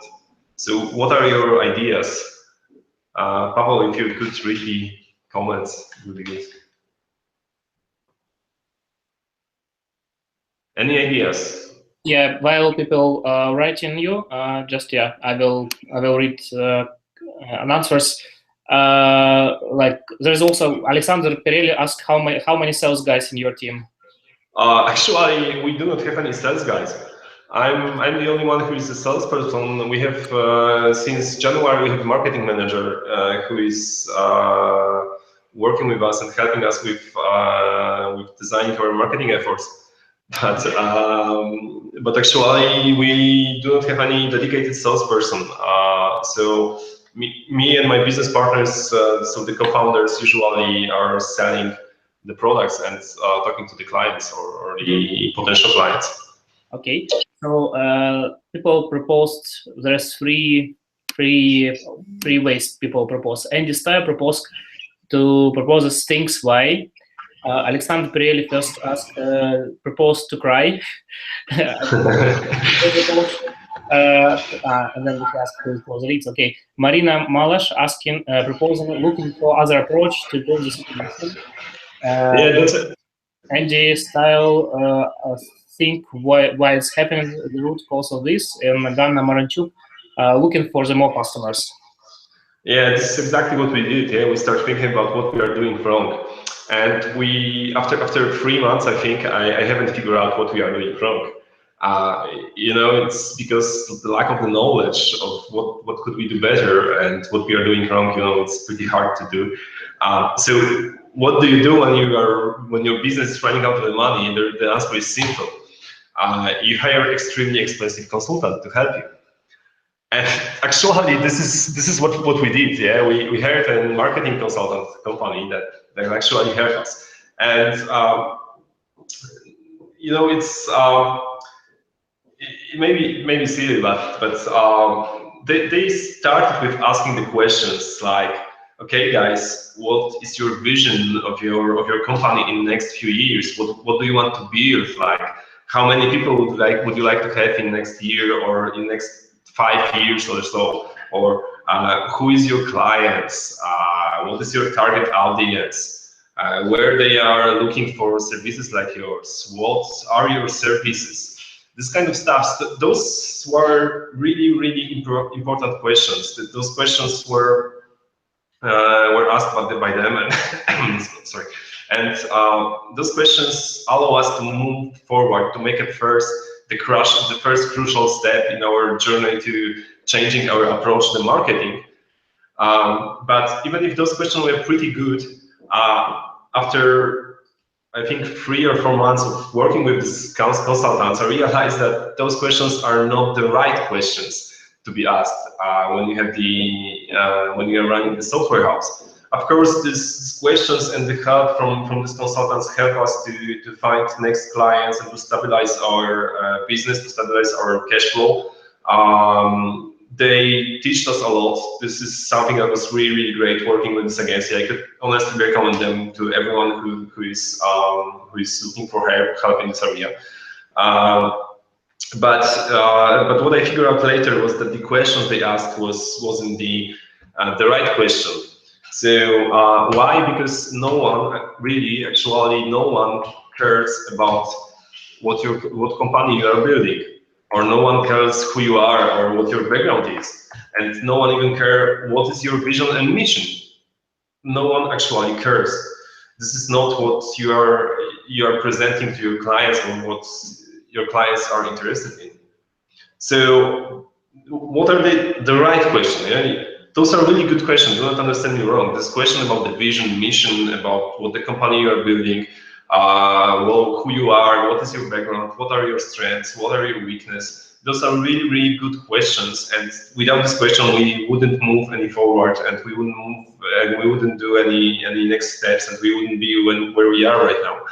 So what are your ideas? Pavel, if you could read the comments, it would be good. Any ideas? Yeah, while people writing you, I will read answers. Like, there's also Alexander Perelli asked how many sales guys in your team? Actually, we do not have any sales guys. I'm the only one who is a salesperson. We have since January we have a marketing manager who is working with us and helping us with designing our marketing efforts. But actually, we do not have any dedicated salesperson. So me and my business partners, so the co-founders, usually are selling the products and talking to the clients or the potential clients. Okay, so people proposed, there's three ways people propose. Andy Steyer proposed things why. Alexander Perelli first proposed to cry. And then we ask who was reads. Okay, Marina Malash asking, proposing, looking for other approach to do this situation. Yeah, that's it. Andy Style think why it's happening, the root cause of this, and Ganna Maranchuk looking for the more customers. Yeah, this is exactly what we did. Yeah, we start thinking about what we are doing wrong, and we after 3 months, I think I haven't figured out what we are doing wrong. It's because the lack of the knowledge of what could we do better and what we are doing wrong. It's pretty hard to do. So what do you do when your business is running out of the money? The answer is simple. You hire extremely expensive consultant to help you. And actually, this is what we did. Yeah, we hired a marketing consultant company that actually helped us. And it's it may be silly, but they started with asking the questions like, okay, guys, what is your vision of your company in the next few years? What do you want to build? Like, how many people would you like to have in next year or in next 5 years or so? Or who is your clients? What is your target audience? Where they are looking for services like yours? What are your services? This kind of stuff. Those were really, really important questions. Those questions were asked by them, and sorry. And those questions allow us to move forward, to make it the first crucial step in our journey to changing our approach to marketing. But even if those questions were pretty good, after I think 3 or 4 months of working with these consultants, I realized that those questions are not the right questions to be asked when you are running the software house. Of course, these questions and the help from these consultants help us to find next clients and to stabilize our business, to stabilize our cash flow. They teach us a lot. This is something that was really, really great working with this agency. I could honestly recommend them to everyone who is looking for help in this area. But what I figured out later was that the questions they asked wasn't the right question. So why? Because no one cares about what company you are building, or no one cares who you are or what your background is, and no one even cares what is your vision and mission. No one actually cares. This is not what you are presenting to your clients or what your clients are interested in. So what are the right questions? Yeah? Those are really good questions. Do not understand me wrong. This question about the vision, mission, about what the company you are building, who you are, what is your background, what are your strengths, what are your weaknesses. Those are really, really good questions. And without this question, we wouldn't move any forward, and we wouldn't do any next steps, and we wouldn't be where we are right now.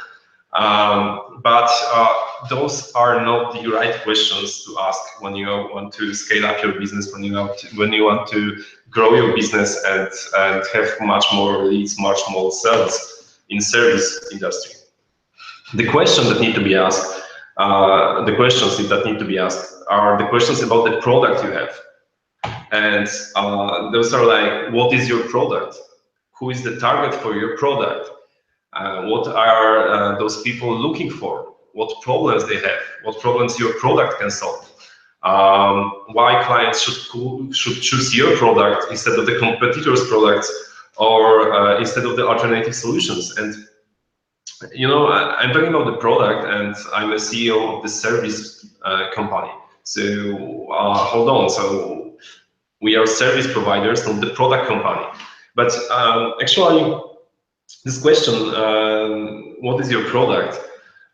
But those are not the right questions to ask when you want to scale up your business, when you want to grow your business and have much more leads, much more sales in service industry. The questions that need to be asked, are the questions about the product you have. And those are like, what is your product? Who is the target for your product? What are those people looking for? What problems they have? What problems your product can solve? Why clients should choose your product instead of the competitor's products, or instead of the alternative solutions? And I'm talking about the product, and I'm a CEO of the service company. So hold on. So we are service providers, not the product company. But actually, this question, what is your product,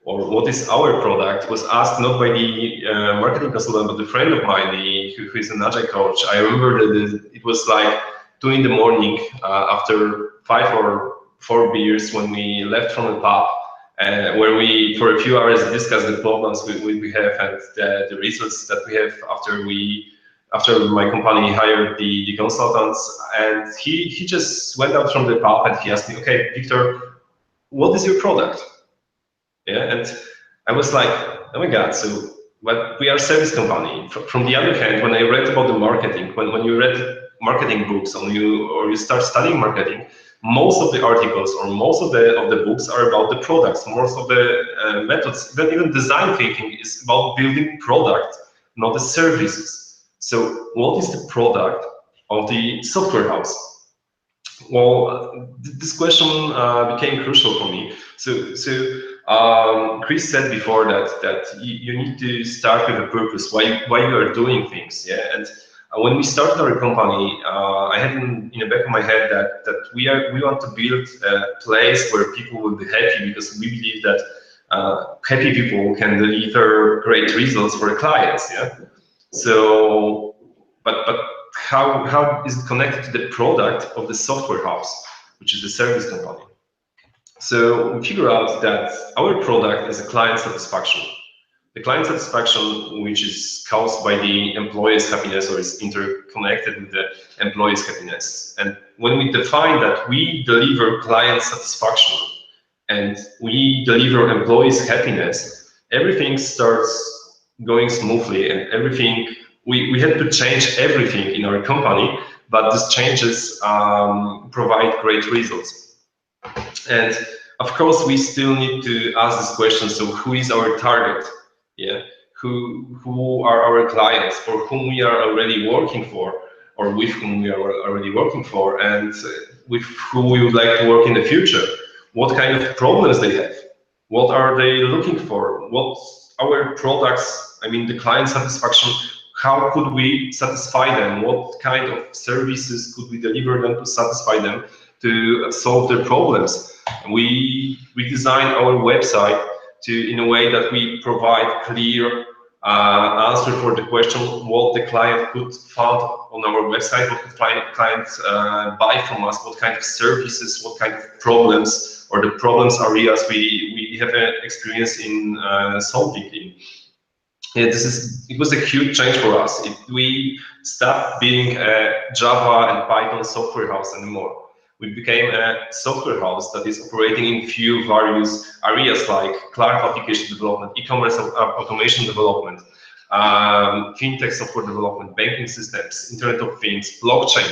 or what is our product, was asked not by the marketing consultant, but a friend of mine, who is an agile coach. I remember that it was like 2 in the morning after 5 or 4 beers when we left from the pub, where we, for a few hours, discussed the problems we have and the results that we have after my company hired the consultants. And he just went out from the pub and he asked me, okay, Wiktor, what is your product? Yeah, and I was like, oh my God, so but we are a service company. From the other hand, when I read about the marketing, when you read marketing books or you start studying marketing, most of the articles or most of the books are about the products. Most of the methods, even design thinking, is about building product, not the services. So what is the product of the software house? Well, this question became crucial for me. So Chris said before that you need to start with a purpose, why you are doing things, yeah. And when we started our company, I had in the back of my head that we want to build a place where people will be happy, because we believe that happy people can deliver great results for the clients, yeah. So, but how is it connected to the product of the software house, which is the service company? So we figure out that our product is a client satisfaction. The client satisfaction, which is caused by the employee's happiness, or is interconnected with the employee's happiness. And when we define that we deliver client satisfaction and we deliver employees' happiness, everything starts going smoothly, and everything, we had to change everything in our company, but these changes provide great results. And of course, we still need to ask this question, so who is our target? Yeah, who are our clients, for whom we are already working for, or with whom we are already working for, and with who we would like to work in the future? What kind of problems they have? What are they looking for? What our products, I mean the client satisfaction, how could we satisfy them? What kind of services could we deliver them to satisfy them, to solve their problems? We design our website in a way that we provide clear answer for the question what the client could find on our website, what could client buy from us, what kind of services, what kind of problems, or the problems areas we have experience in solving in. Yeah, it was a huge change for us. We stopped being a Java and Python software house anymore. We became a software house that is operating in few various areas like cloud application development, e-commerce automation development, fintech software development, banking systems, Internet of Things, blockchain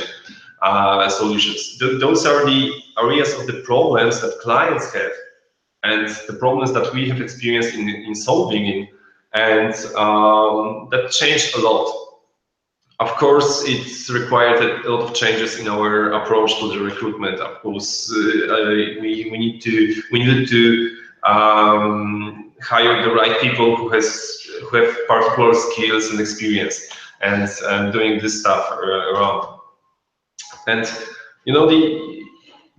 solutions. Those are the areas of the problems that clients have and the problems that we have experienced in solving in. And that changed a lot. Of course, it's required a lot of changes in our approach to the recruitment. Of course, we needed to hire the right people who have particular skills and experience, and doing this stuff around. And you know,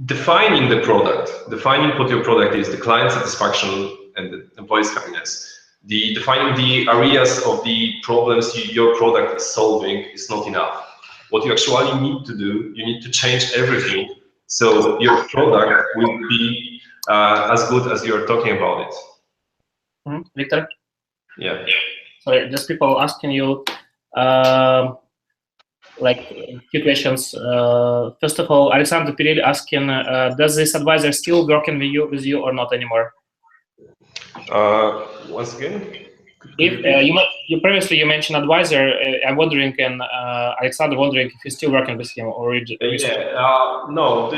defining the product, defining what your product is, the client satisfaction and the employee's happiness. Defining the areas of the problems your product is solving is not enough. What you actually need to do, you need to change everything so your product will be as good as you're talking about it. Wiktor? Yeah. Sorry, just people asking you like a few questions. First of all, Alexander Pirelli asking, does this advisor still working with you or not anymore? Once again, if you previously mentioned advisor, I'm wondering, and Alexander wondering if you're still working with him or no.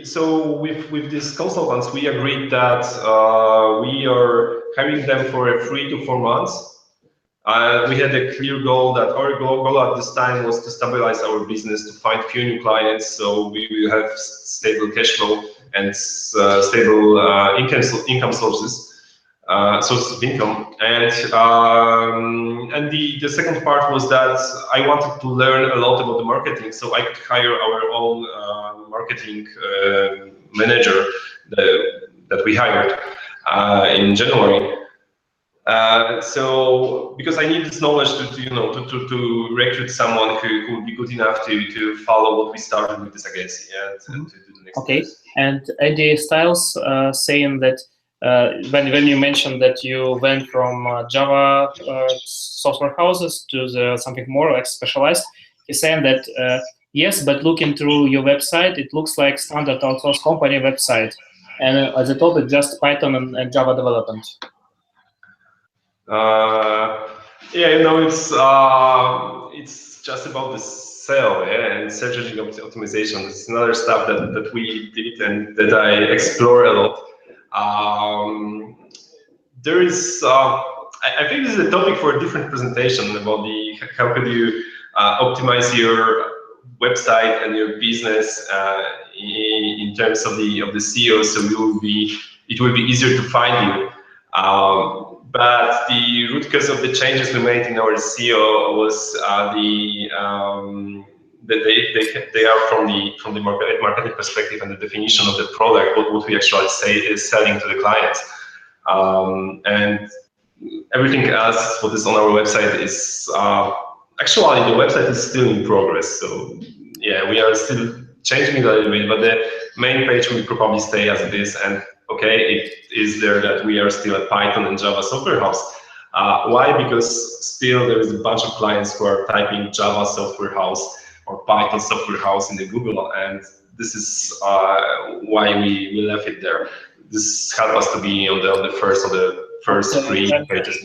So with these consultants, we agreed that we are hiring them for 3 to 4 months. We had a clear goal that our goal at this time was to stabilize our business, to find few new clients, so we will have stable cash flow and stable income sources. Sources of income, and the second part was that I wanted to learn a lot about the marketing, so I could hire our own marketing manager that we hired in January. So because I need this knowledge to recruit someone who would be good enough to follow what we started with this agency and to do the next. Okay, and Eddie Styles saying that. When you mentioned that you went from Java software houses to something more like specialized, he's saying that yes, but looking through your website, it looks like standard outsourced company website, and at the top it's just Python and Java development. Yeah, you know, it's just about the SEO, and search engine optimization. It's another stuff that we did and that I explore a lot. There is, I think this is a topic for a different presentation about how could you optimize your website and your business in terms of the SEO, so it will be easier to find you. But the root cause of the changes we made in our SEO was that they are from the marketing perspective and the definition of the product, what we actually say is selling to the clients. And everything else what is on our website is actually the website is still in progress. So yeah, we are still changing it a little bit, but the main page will probably stay as it is. And okay, it is there that we are still at Python and Java Software House. Why? Because still there is a bunch of clients who are typing Java Software House or Python Software House in the Google, and this is why we left it there. This helped us to be on the first three pages.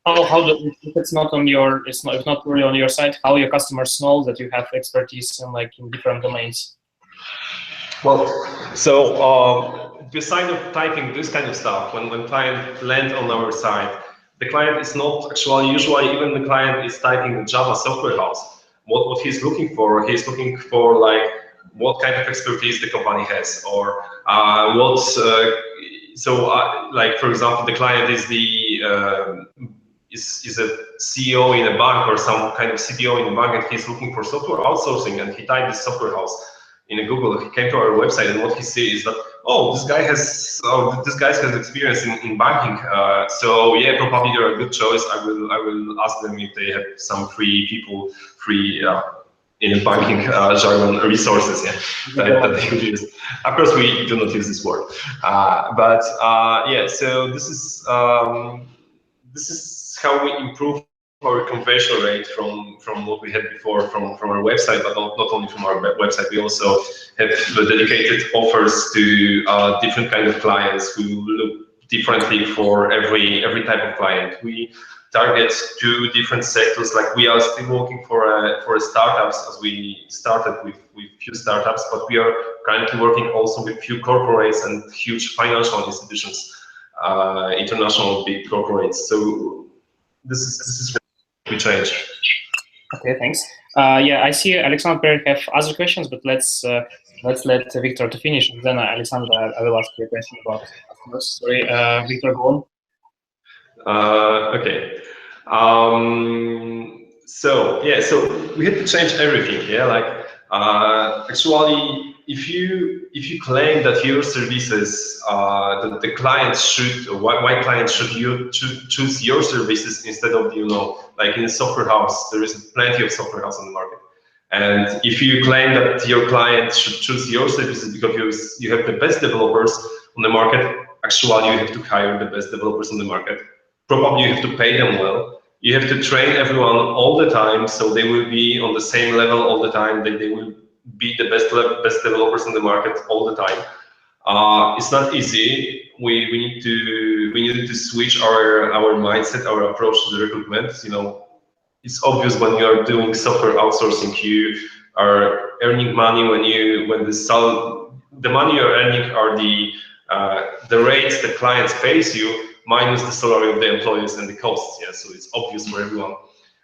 How do, if it's not on your, if not really on your site, how your customers know that you have expertise in in different domains? Well, so beside of typing this kind of stuff, when client land on our site, the client is not actually, usually even the client is typing the Java Software House. What he's looking for like what kind of expertise the company has, or like for example, the client is the is a CEO in a bank or some kind of CTO in a bank, and he's looking for software outsourcing, and he typed this software house in a Google. He came to our website, and what he sees is that, oh, this guy has experience in banking. So yeah, probably they're a good choice. I will ask them if they have some free in a banking jargon resources, that they could use. Of course, we do not use this word, but yeah. So this is how we improve our conversion rate from what we had before from our website, but not only from our website. We also have dedicated offers to different kind of clients who look differently for every type of client. We target 2 different sectors. Like we are still working for startups, as we started with few startups, but we are currently working also with few corporates and huge financial institutions, international big corporates. So this is what we change. Okay, thanks. Yeah, I see Alexander have other questions, but let's let Wiktor to finish, and then Alexander, I will ask you a question about customers. Sorry, Wiktor, go on. Okay. So yeah, so we had to change everything. Yeah, like actually, if you claim that your services, that the clients should, or why clients should choose your services instead of, like in a software house, there is plenty of software house on the market. And if you claim that your clients should choose your services because you have the best developers on the market, actually you have to hire the best developers on the market. Probably you have to pay them well. You have to train everyone all the time, so they will be on the same level all the time. They will be the best developers in the market all the time. It's not easy. We need to switch our mindset, our approach to the recruitment. It's obvious when you are doing software outsourcing, you are earning money when the money you're earning are the rates the clients pays you minus the salary of the employees and the costs. Yeah, so it's obvious for everyone.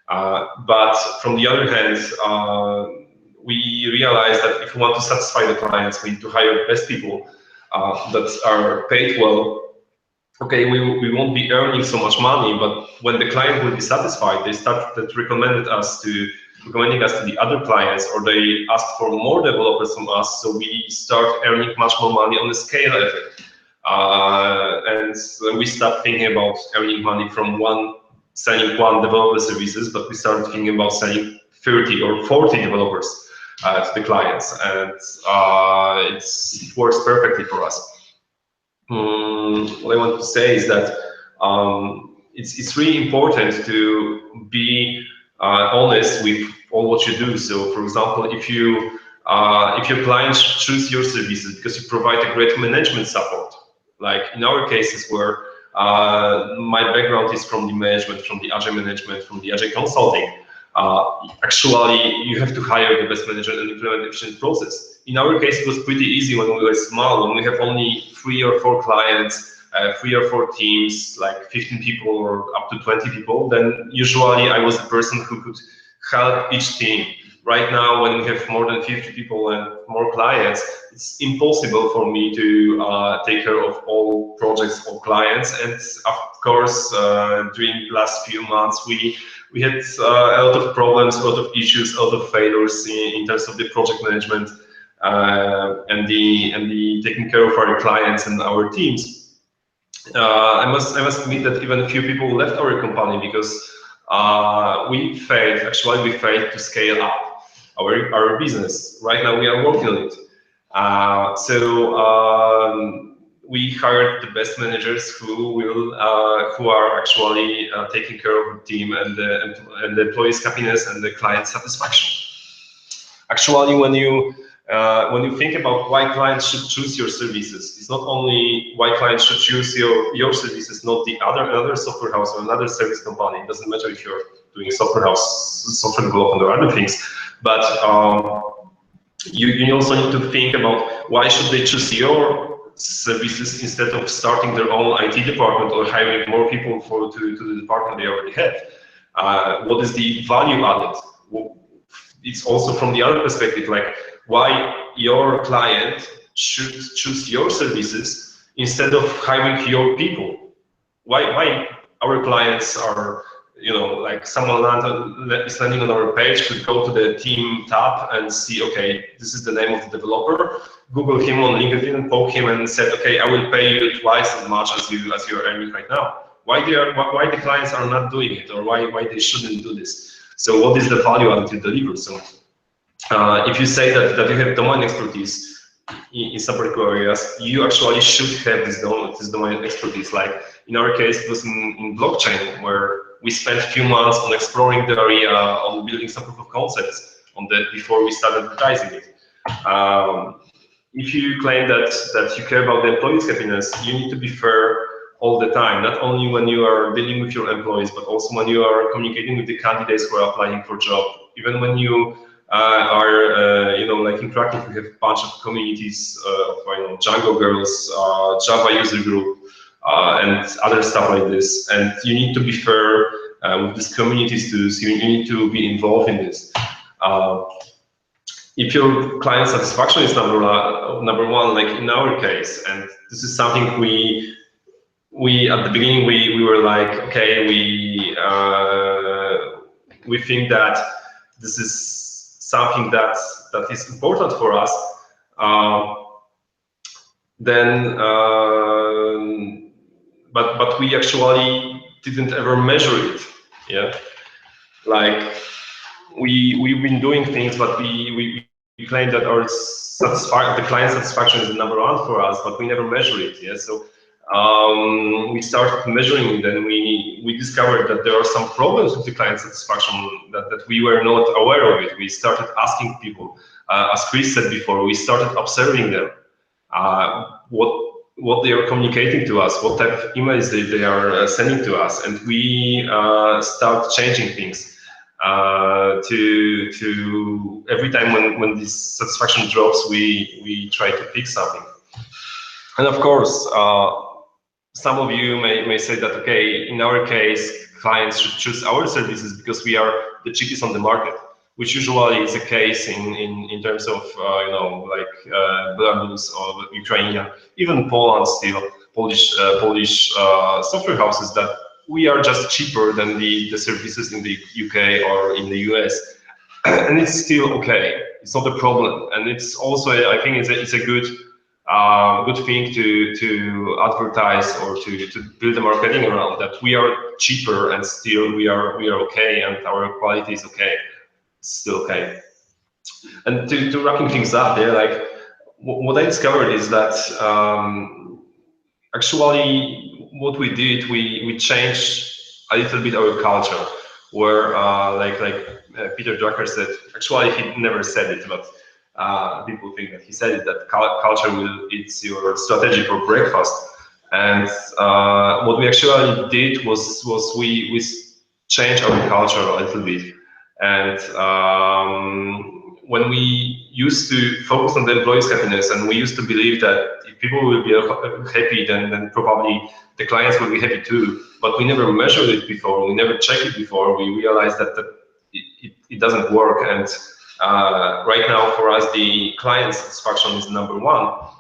But from the other hand, we realize that if we want to satisfy the clients, we need to hire the best people that are paid well. Okay, we won't be earning so much money, but when the client will be satisfied, they start recommending us to the other clients, or they ask for more developers from us, so we start earning much more money on the scale effect. And we start thinking about earning money from selling one developer services, but we start thinking about selling 30 or 40 developers to the clients, and it works perfectly for us. What I want to say is that it's really important to be honest with all what you do. So, for example, if your clients choose your services because you provide a great management support, like in our cases where my background is from the management, from the agile management, from the agile consulting. Actually, you have to hire the best manager and implement efficient process. In our case, it was pretty easy when we were small, when we have only 3 or 4 clients, 3 or 4 teams, like 15 people or up to 20 people. Then usually I was the person who could help each team right now, when we have more than 50 people and more clients, it's impossible for me to take care of all projects or clients. And of course, during the last few months, we had a lot of problems, a lot of issues, a lot of failures in terms of the project management and the taking care of our clients and our teams. I must admit that even a few people left our company because we failed to scale up our business. Right now we are working on it. We hired the best managers who are actually taking care of the team and the employees' happiness and the client satisfaction. Actually, when you think about why clients should choose your services, it's not only why clients should choose your services, not the another software house or another service company. It doesn't matter if you're doing software house, software development, or other things, but you also need to think about why should they choose your services instead of starting their own IT department or hiring more people to the department they already have. What is the value added? It's also from the other perspective, like why your client should choose your services instead of hiring your people. Why our clients are, like someone is landing on our page, could go to the team tab and see, okay, this is the name of the developer, Google him on LinkedIn, poke him and said, okay, I will pay you twice as much as you're earning right now. Why the clients are not doing it, or why they shouldn't do this? So what is the value added to deliver? So if you say that you have domain expertise in some particular areas, you actually should have this domain expertise. Like in our case, it was in blockchain, where we spent a few months on exploring the area, on building some proof of concepts on that before we started advertising it. If you claim that you care about the employees' happiness, you need to be fair all the time, not only when you are dealing with your employees, but also when you are communicating with the candidates who are applying for job. Even when you are, like in Krakow, we have a bunch of communities of, Django girls, Java user group, and other stuff like this. And you need to be fair with these communities too, so you need to be involved in this. If your client satisfaction is number one, like in our case, and this is something we at the beginning we were like, okay, we think that this is something that is important for us. But we actually didn't ever measure it. Yeah, like we've been doing things, but we claim that the client satisfaction is the number one for us, but we never measure it. Yeah, so we started measuring it, and we discovered that there are some problems with the client satisfaction that we were not aware of it. We started asking people, as Chris said before, we started observing them, what they are communicating to us, what type of emails they are sending to us, and we start changing things. To every time when this satisfaction drops, we try to fix something. And of course, some of you may say that, okay, in our case, clients should choose our services because we are the cheapest on the market, which usually is the case in terms of, like Belarus or Ukraine, even Poland still, Polish software houses, that we are just cheaper than the services in the UK or in the US. And it's still okay. It's not a problem. And it's also, I think it's a good thing to advertise or to build a marketing around, that we are cheaper and still we are okay, and our quality is okay. It's still okay. And to wrapping things up there, like what I discovered is that actually what we did, we changed a little bit our culture, where like Peter Drucker said, actually he never said it, but people think that he said it, that culture it's your strategy for breakfast. And what we actually did was we changed our culture a little bit. And when we used to focus on the employees' happiness, and we used to believe that if people will be happy, then probably the clients will be happy too. But we never measured it before, we never checked it before. We realized that it doesn't work, and Right now, for us, the client satisfaction is #1.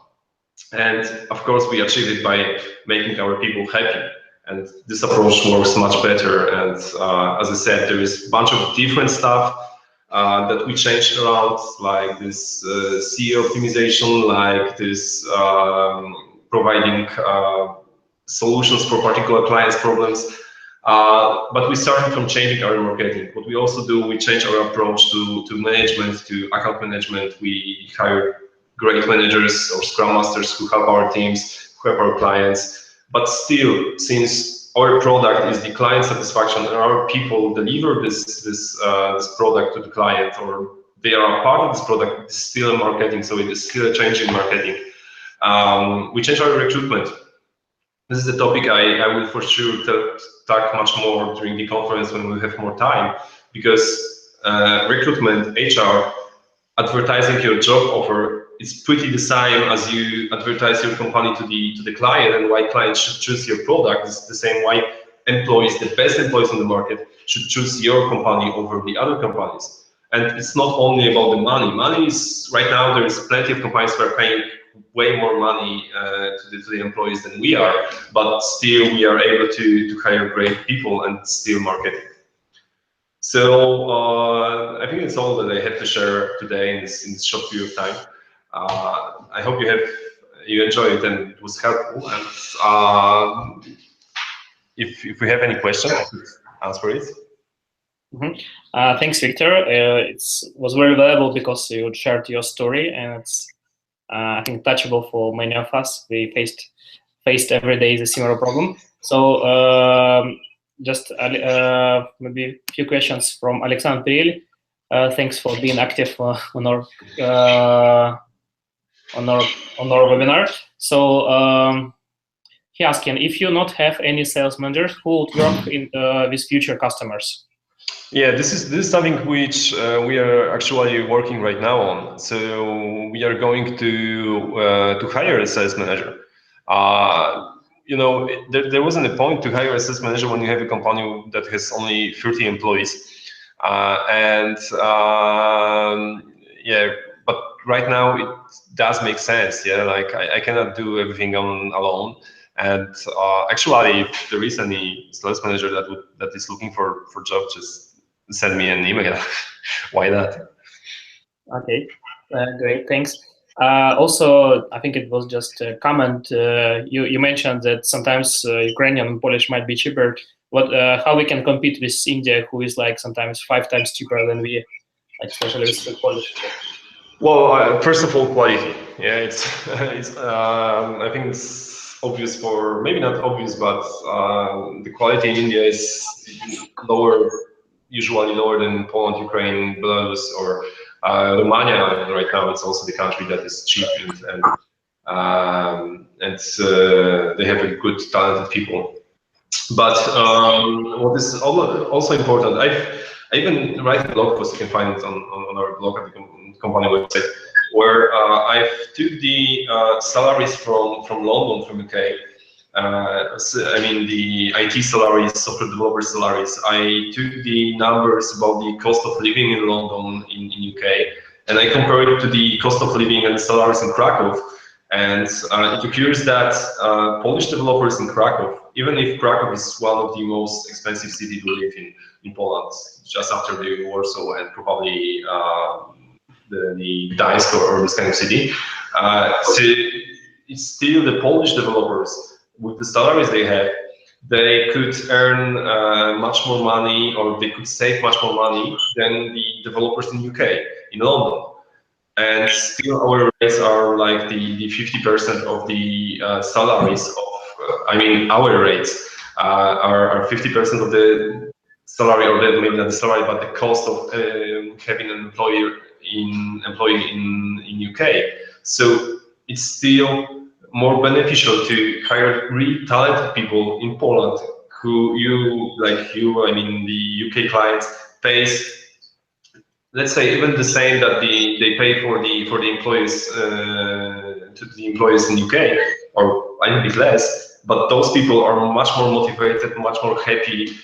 And of course, we achieve it by making our people happy. And this approach works much better. And as I said, there is a bunch of different stuff that we changed around, like this CEO optimization, like this providing solutions for particular clients' problems. But we started from changing our marketing. What we also do, we change our approach to management, to account management. We hire great managers or scrum masters who help our teams, who help our clients. But still, since our product is the client satisfaction and our people deliver this product to the client, or they are a part of this product, it's still marketing, so it is still a change in marketing. We change our recruitment. This is a topic I will for sure talk much more during the conference when we have more time, because recruitment, HR, advertising your job offer is pretty the same as you advertise your company to the client, and why clients should choose your product is the same why employees, the best employees on the market, should choose your company over the other companies. And it's not only about the money. Money is, right now, there is plenty of companies who are paying way more money to the employees than we are, but still we are able to hire great people and still marketing. So I think it's all that I have to share today in this short period of time. I hope you enjoyed it and it was helpful. And if we have any questions, I could answer it. Thanks, Wiktor. It was very valuable because you shared your story, and it's I think touchable for many of us. We faced every day the similar problem. So just maybe a few questions from Alexander Piril. Thanks for being active on our webinar. So he asking, if you not have any sales managers, who would work with future customers? Yeah, this is something which we are actually working right now on. So we are going to hire a sales manager. You know, there wasn't a point to hire a sales manager when you have a company that has only 30 employees. Yeah, but right now it does make sense. Yeah, like I cannot do everything alone. And actually, if there is any sales manager that is looking for job, just send me an email. Why not? Okay, great, thanks. Also, I think it was just a comment. You mentioned that sometimes Ukrainian and Polish might be cheaper. How we can compete with India, who is like sometimes 5 times cheaper than we, like especially with the Polish? Well, first of all, quality. Yeah, it's I think it's obvious for, maybe not obvious, but the quality in India is lower, usually lower than Poland, Ukraine, Belarus, or Romania. Right now, it's also the country that is cheap, and they have a good, talented people. But what is also important, I even write a blog post, you can find it on our blog at the company website, where I took the salaries from London, from UK. I mean the IT salaries, software developer salaries. I took the numbers about the cost of living in London, in UK, and I compared it to the cost of living and salaries in Krakow. And it appears that Polish developers in Krakow, even if Krakow is one of the most expensive cities to live in Poland, just after the Warsaw and probably the Gdańsk or this kind of city, so it's still the Polish developers, with the salaries they have, they could earn much more money, or they could save much more money than the developers in UK, in London. And still our rates are like the 50% of the salaries of, I mean, our rates are 50% of the salary, or maybe not the salary, but the cost of having an employee in UK. So it's still more beneficial to hire really talented people in Poland, who I mean, the UK clients pays, let's say, even the same that they pay for the employees to the employees in UK, or a little bit less. But those people are much more motivated, much more happy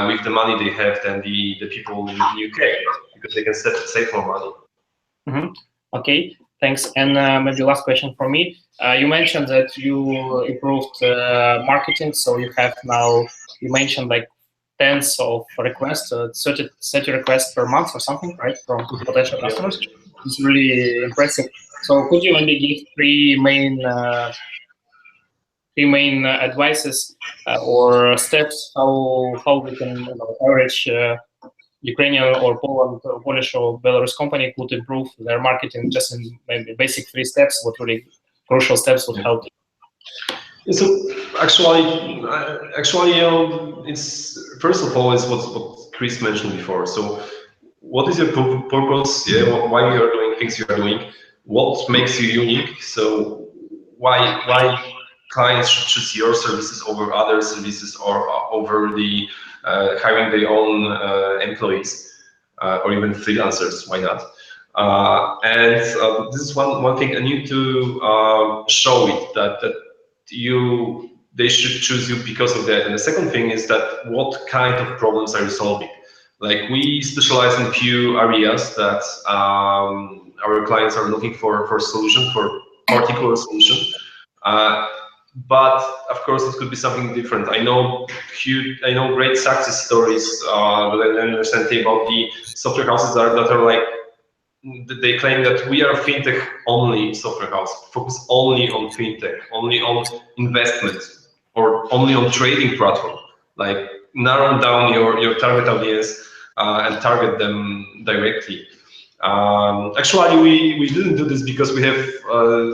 with the money they have than the people in UK, because they can save more money. Mm-hmm. Okay, thanks. And maybe last question for me. You mentioned that you improved marketing, so you have now, you mentioned like tens of requests, 30 requests per month or something, right, from potential customers. It's really impressive. So could you maybe give three main advices or steps how we can average Ukrainian or Polish or Belarus company could improve their marketing just in maybe basic 3 steps? What really crucial steps would help? So actually, it's first of all is what Chris mentioned before. So, what is your purpose? Yeah, why you are doing things you are doing? What makes you unique? So, why clients should choose your services over other services or over the hiring their own employees or even freelancers? Why not? This is one thing I need to show it that they should choose you because of that. And the second thing is that what kind of problems are you solving? Like we specialize in few areas that our clients are looking for a solution, for particular solution. But of course, it could be something different. I know great success stories that I understand about the software houses that are like, they claim that we are fintech only software house, focus only on fintech, only on investment, or only on trading platform. Like narrow down your target audience and target them directly. Actually, we didn't do this because we have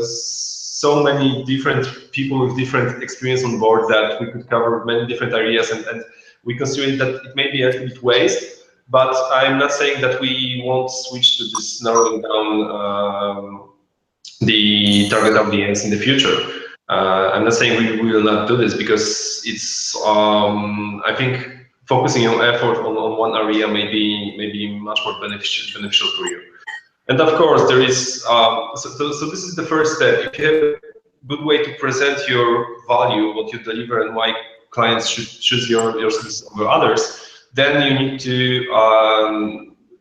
so many different people with different experience on board that we could cover many different areas, and we consider that it may be a little bit waste. But I'm not saying that we won't switch to this narrowing down the target audience in the future. I'm not saying we will not do this because it's, I think, focusing your effort on one area may be much more beneficial for you. And of course, there is, so this is the first step. If you have a good way to present your value, what you deliver, and why clients should choose your services over others, then you need to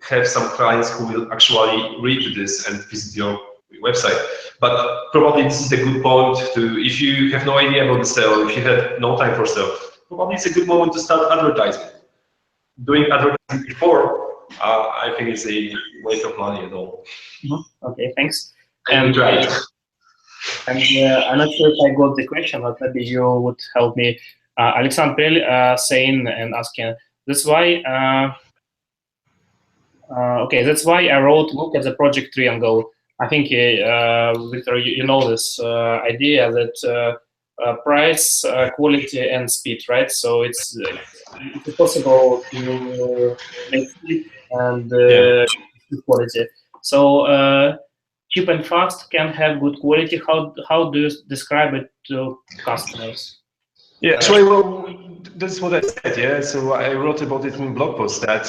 have some clients who will actually read this and visit your website. But probably this is a good point to, if you have no idea about the sale, if you have no time for sale, probably it's a good moment to start advertising. Doing advertising before, I think it's a waste of money at all. Okay, thanks. And right. I'm not sure if I got the question, but maybe you would help me. Alexander saying and asking, that's why, okay, that's why I wrote, look at the project tree and go. I think, Wiktor, you know this idea that price, quality, and speed, right? So it's possible to make speed and quality. So cheap and fast can have good quality. How do you describe it to customers? Yeah, actually, well, that's what I said. Yeah, so I wrote about it in blog post that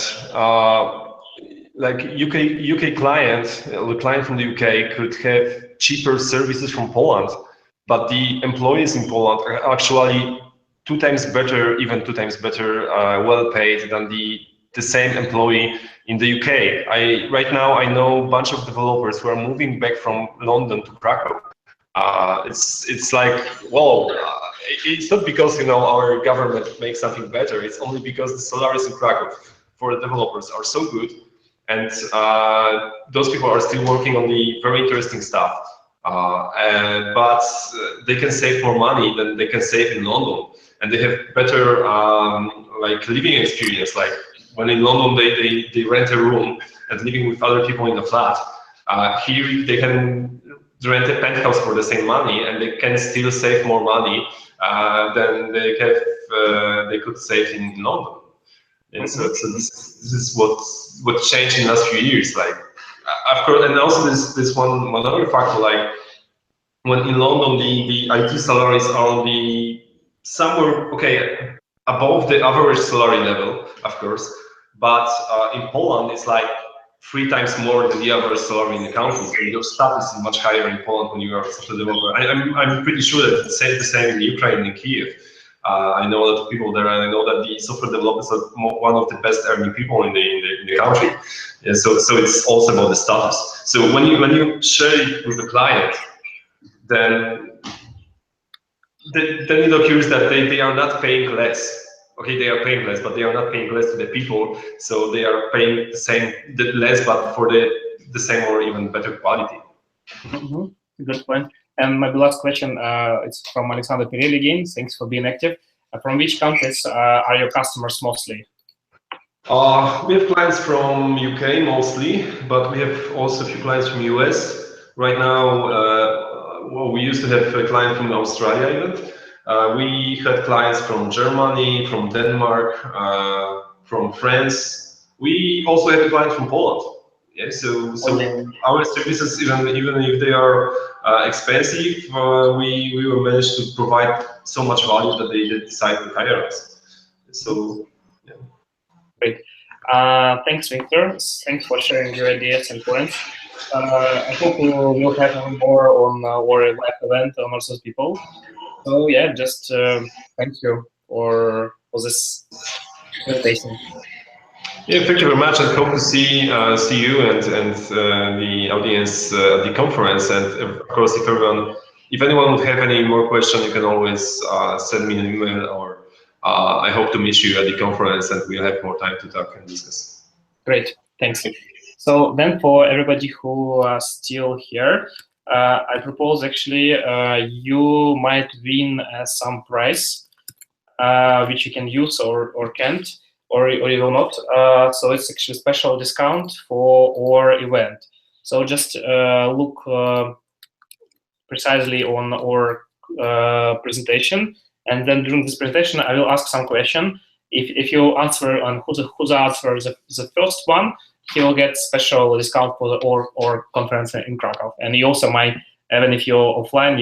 like UK client, the client from the UK could have cheaper services from Poland, but the employees in Poland are actually 2 times better, even 2 times better, well paid than the same employee in the UK. Right now I know a bunch of developers who are moving back from London to Krakow. It's like, well, it's not because our government makes something better. It's only because the salaries in Krakow for the developers are so good, and those people are still working on the very interesting stuff. But they can save more money than they can save in London, and they have better like living experience. Like when in London they rent a room and living with other people in the flat. Here they can rent a penthouse for the same money, and they can still save more money than they could save in London. And so this is what changed in the last few years. Like, of course, and also this one other factor, like when in London the IT salaries are somewhere above the average salary level, of course, but in Poland it's like 3 times more than the average salary in the country. So your status is much higher in Poland when you are a software developer. I'm pretty sure that it's the same in Ukraine and in Kiev. I know a lot of people there, and I know that the software developers are one of the best earning people in the country. Yeah, so it's also about the status. So when you share it with the client, then it occurs that they are not paying less. Okay, they are paying less, but they are not paying less to the people. So they are paying the less, but for the same or even better quality. Good point. And my last question, it's from Alexander Pirelli again. Thanks for being active. From which countries are your customers mostly? We have clients from UK mostly, but we have also a few clients from US. Right now, well, we used to have a client from Australia even. We had clients from Germany, from Denmark, from France. We also have clients from Poland. Yeah, so our services, even if they are expensive, we will manage to provide so much value that they decide to hire us. So, yeah. Great. Thanks, Wiktor. Thanks for sharing your ideas and points. I hope we'll have more on our live event on also people. So yeah, just thank you for this presentation. Yeah, thank you very much, and hope to see you and the audience at the conference. And of course, if anyone would have any more questions, you can always send me an email, or I hope to meet you at the conference, and we'll have more time to talk and discuss. Great, thanks. So then, for everybody who are still here, I propose actually you might win some prize, which you can use or can't. Or you will not. So it's actually a special discount for our event. So just look precisely on our presentation, and then during this presentation, I will ask some question. If you answer on who's answer the first one, he will get special discount for our conference in Krakow. And you also might, even if you're offline,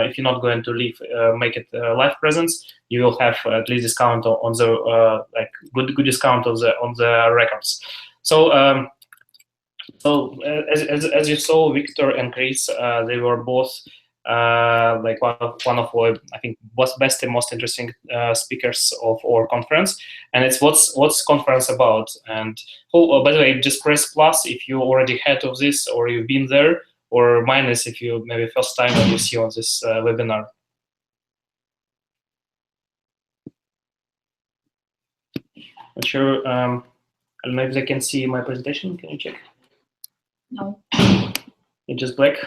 if you're not going to leave, make it live presence, you will have at least discount on the like good discount on the records. So as you saw, Wiktor and Chris, they were both like one of our, I think, best and most interesting speakers of our conference. And it's what's conference about. And by the way, just press plus if you already heard of this or you've been there, or minus if you maybe first time that you see on this webinar. Not sure. I don't know if they can see my presentation. Can you check? No. It's just black.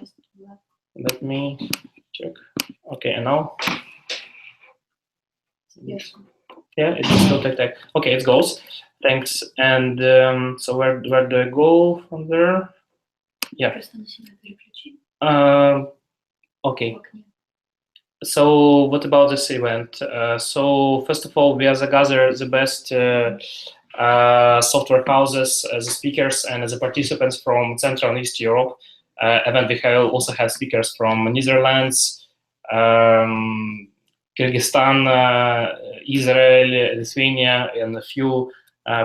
Just black. Let me check. Okay, and now? Yes. Yeah, it's still tech. Okay, it goes. Thanks. And so where do I go from there? Yeah. Okay. So what about this event? So first of all, we are gather the best software houses as speakers and as participants from Central and East Europe. Event we have also had speakers from Netherlands, Kyrgyzstan, Israel, Lithuania, and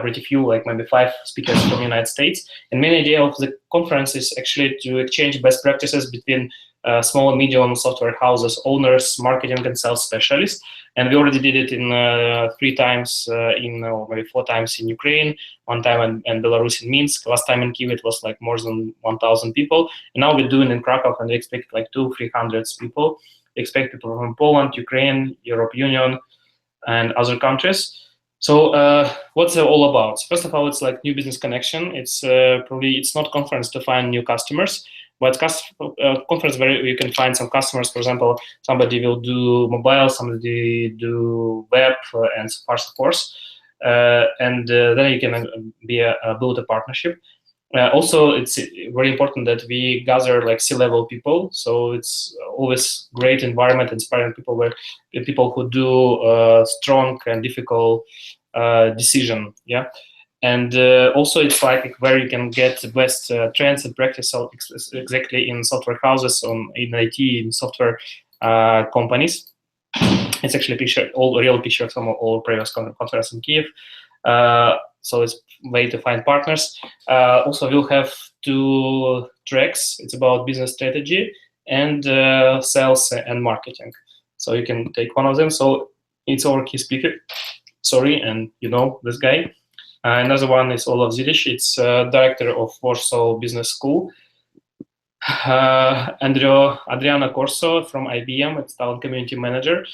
pretty few, like maybe 5 speakers from the United States. And main idea of the conference is actually to exchange best practices between small and medium software houses, owners, marketing and sales specialists. And we already did it in 3 times, or maybe 4 times in Ukraine, 1 time in Belarus in Minsk. Last time in Kyiv it was like more than 1,000 people. And now we're doing in Krakow, and we expect like 200-300 people. We expect people from Poland, Ukraine, Europe Union, and other countries. So what's it all about? First of all, it's like new business connection. It's probably it's not conference to find new customers, but conference where you can find some customers. For example, somebody will do mobile, somebody do web, and so far, of course. And then you can build a partnership. Also, it's very important that we gather like C-level people. So it's always great environment, inspiring people who do strong and difficult decision. Yeah. And also, it's like where you can get the best trends and practice exactly in software houses, in IT, in software companies. It's actually all real pictures from all previous conferences in Kyiv. So it's a way to find partners. Also, we'll have 2 tracks. It's about business strategy and sales and marketing. So you can take one of them. So it's our key speaker. Sorry, and you know this guy. Another one is Olaf Zilic. It's director of Warsaw Business School. Adriana Corso from IBM. It's talent community manager.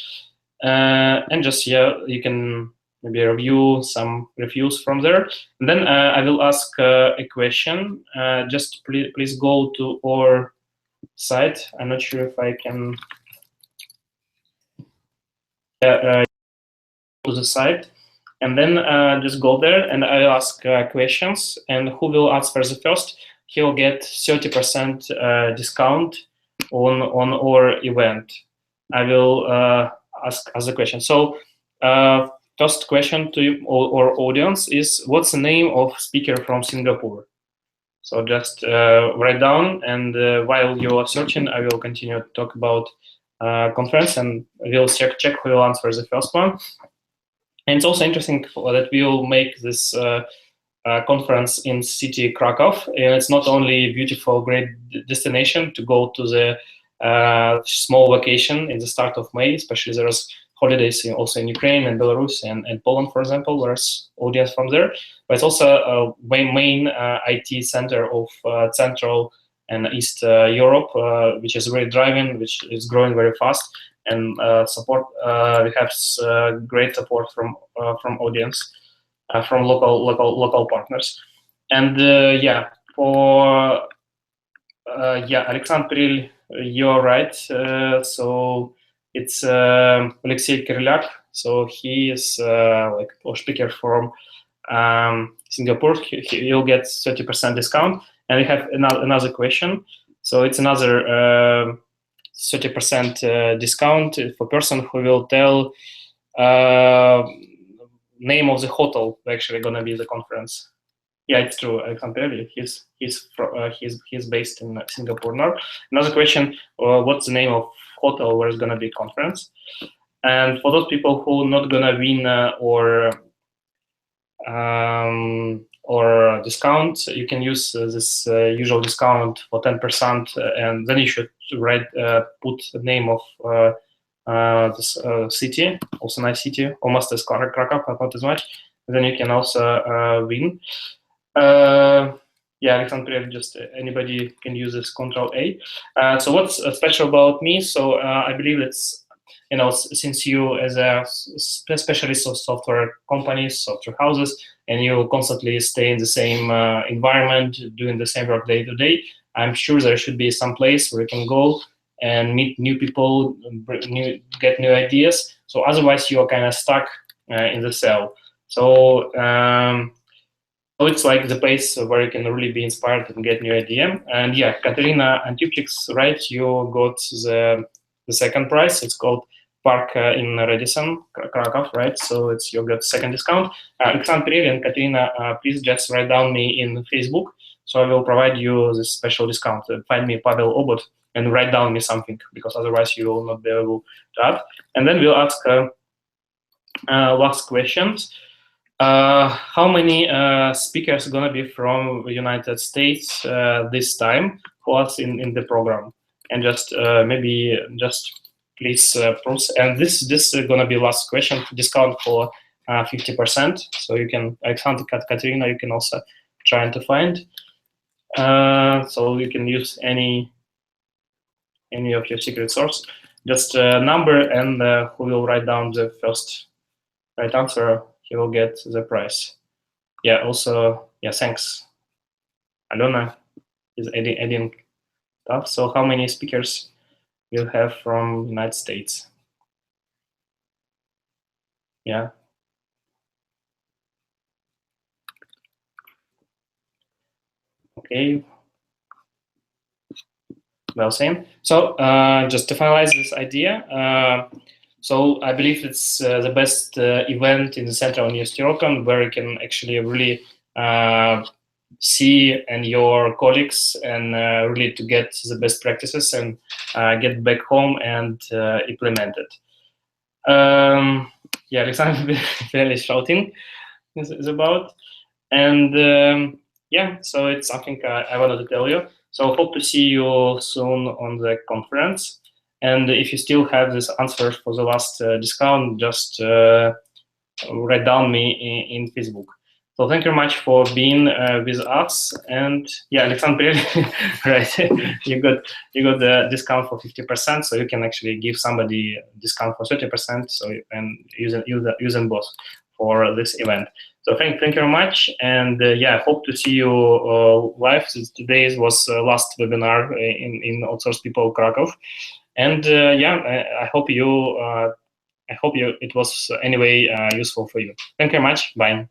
And just you can maybe review some reviews from there. And then I will ask a question. Just please go to our site. I'm not sure if I can to the site, and then just go there and I'll ask questions, and who will answer the first, he'll get 30% discount on our event. I will ask the question. So first question to you, our audience is, what's the name of speaker from Singapore? So just write down, and while you are searching, I will continue to talk about conference, and we'll check who will answer the first one. And it's also interesting that we will make this conference in city Krakow. And it's not only a beautiful, great destination to go to the small vacation in the start of May, especially there's holidays also in Ukraine and Belarus and Poland, for example, there's audience from there. But it's also a main IT center of Central and East Europe, which is really driving, which is growing very fast, and support. We have great support from audience, from local partners, and for Alexander Peril, you're right. So it's Alexei Kirlyak. So he is like a speaker from Singapore. He'll get 30% discount. And we have another question. So it's another 30% discount for person who will tell name of the hotel actually gonna be the conference. Yeah, it's true. Alexander, he's based in Singapore now. Another question: what's the name of hotel where it's gonna be conference? And for those people who are not gonna win or discount, you can use this usual discount for 10%, and then you should put the name of this city, also nice city, almost as Krakow, but not as much. And then you can also win. Alexander, just anybody can use this Control A. So what's special about me? So I believe it's, since you as a specialist of software companies, software houses, and you constantly stay in the same environment, doing the same work day to day, I'm sure there should be some place where you can go and meet new people, get new ideas. So otherwise you're kind of stuck in the cell. So it's like the place where you can really be inspired and get new idea. And yeah, Katerina Antipchik's right, you got the second prize. It's called Park in Radisson, Krakow, right? So you got second discount. Alexander Peril and Katerina, please just write down me in Facebook. So I will provide you this special discount. Find me Pavel Obot and write down me something, because otherwise you will not be able to add. And then we'll ask last questions. How many speakers are gonna be from the United States this time for us in the program? And just maybe just please proceed. And this is gonna be last question. Discount for 50%. So you can, Alexander, Katerina, you can also try to find. So you can use any of your secret source. Just number, and who will write down the first right answer, he will get the prize. Yeah, also, yeah, thanks. Alona is adding stuff. So how many speakers we'll have from United States? Yeah. Okay. Well, same. So just to finalize this idea, so I believe it's the best event in the Central and East Europe, where you can actually really see and your colleagues and really to get the best practices and get back home and implement it. Yeah, Alexander really shouting is about. And yeah, so it's something I wanted to tell you. So hope to see you soon on the conference. And if you still have this answer for the last discount, just write down me in Facebook. So thank you very much for being with us. And yeah, Alexander, right? you got the discount for 50%, so you can actually give somebody a discount for 30%. So you can use them both for this event. So thank you very much, and yeah, I hope to see you live. Today was last webinar in Outsourced People Krakow, and yeah, I hope it was anyway useful for you. Thank you very much. Bye.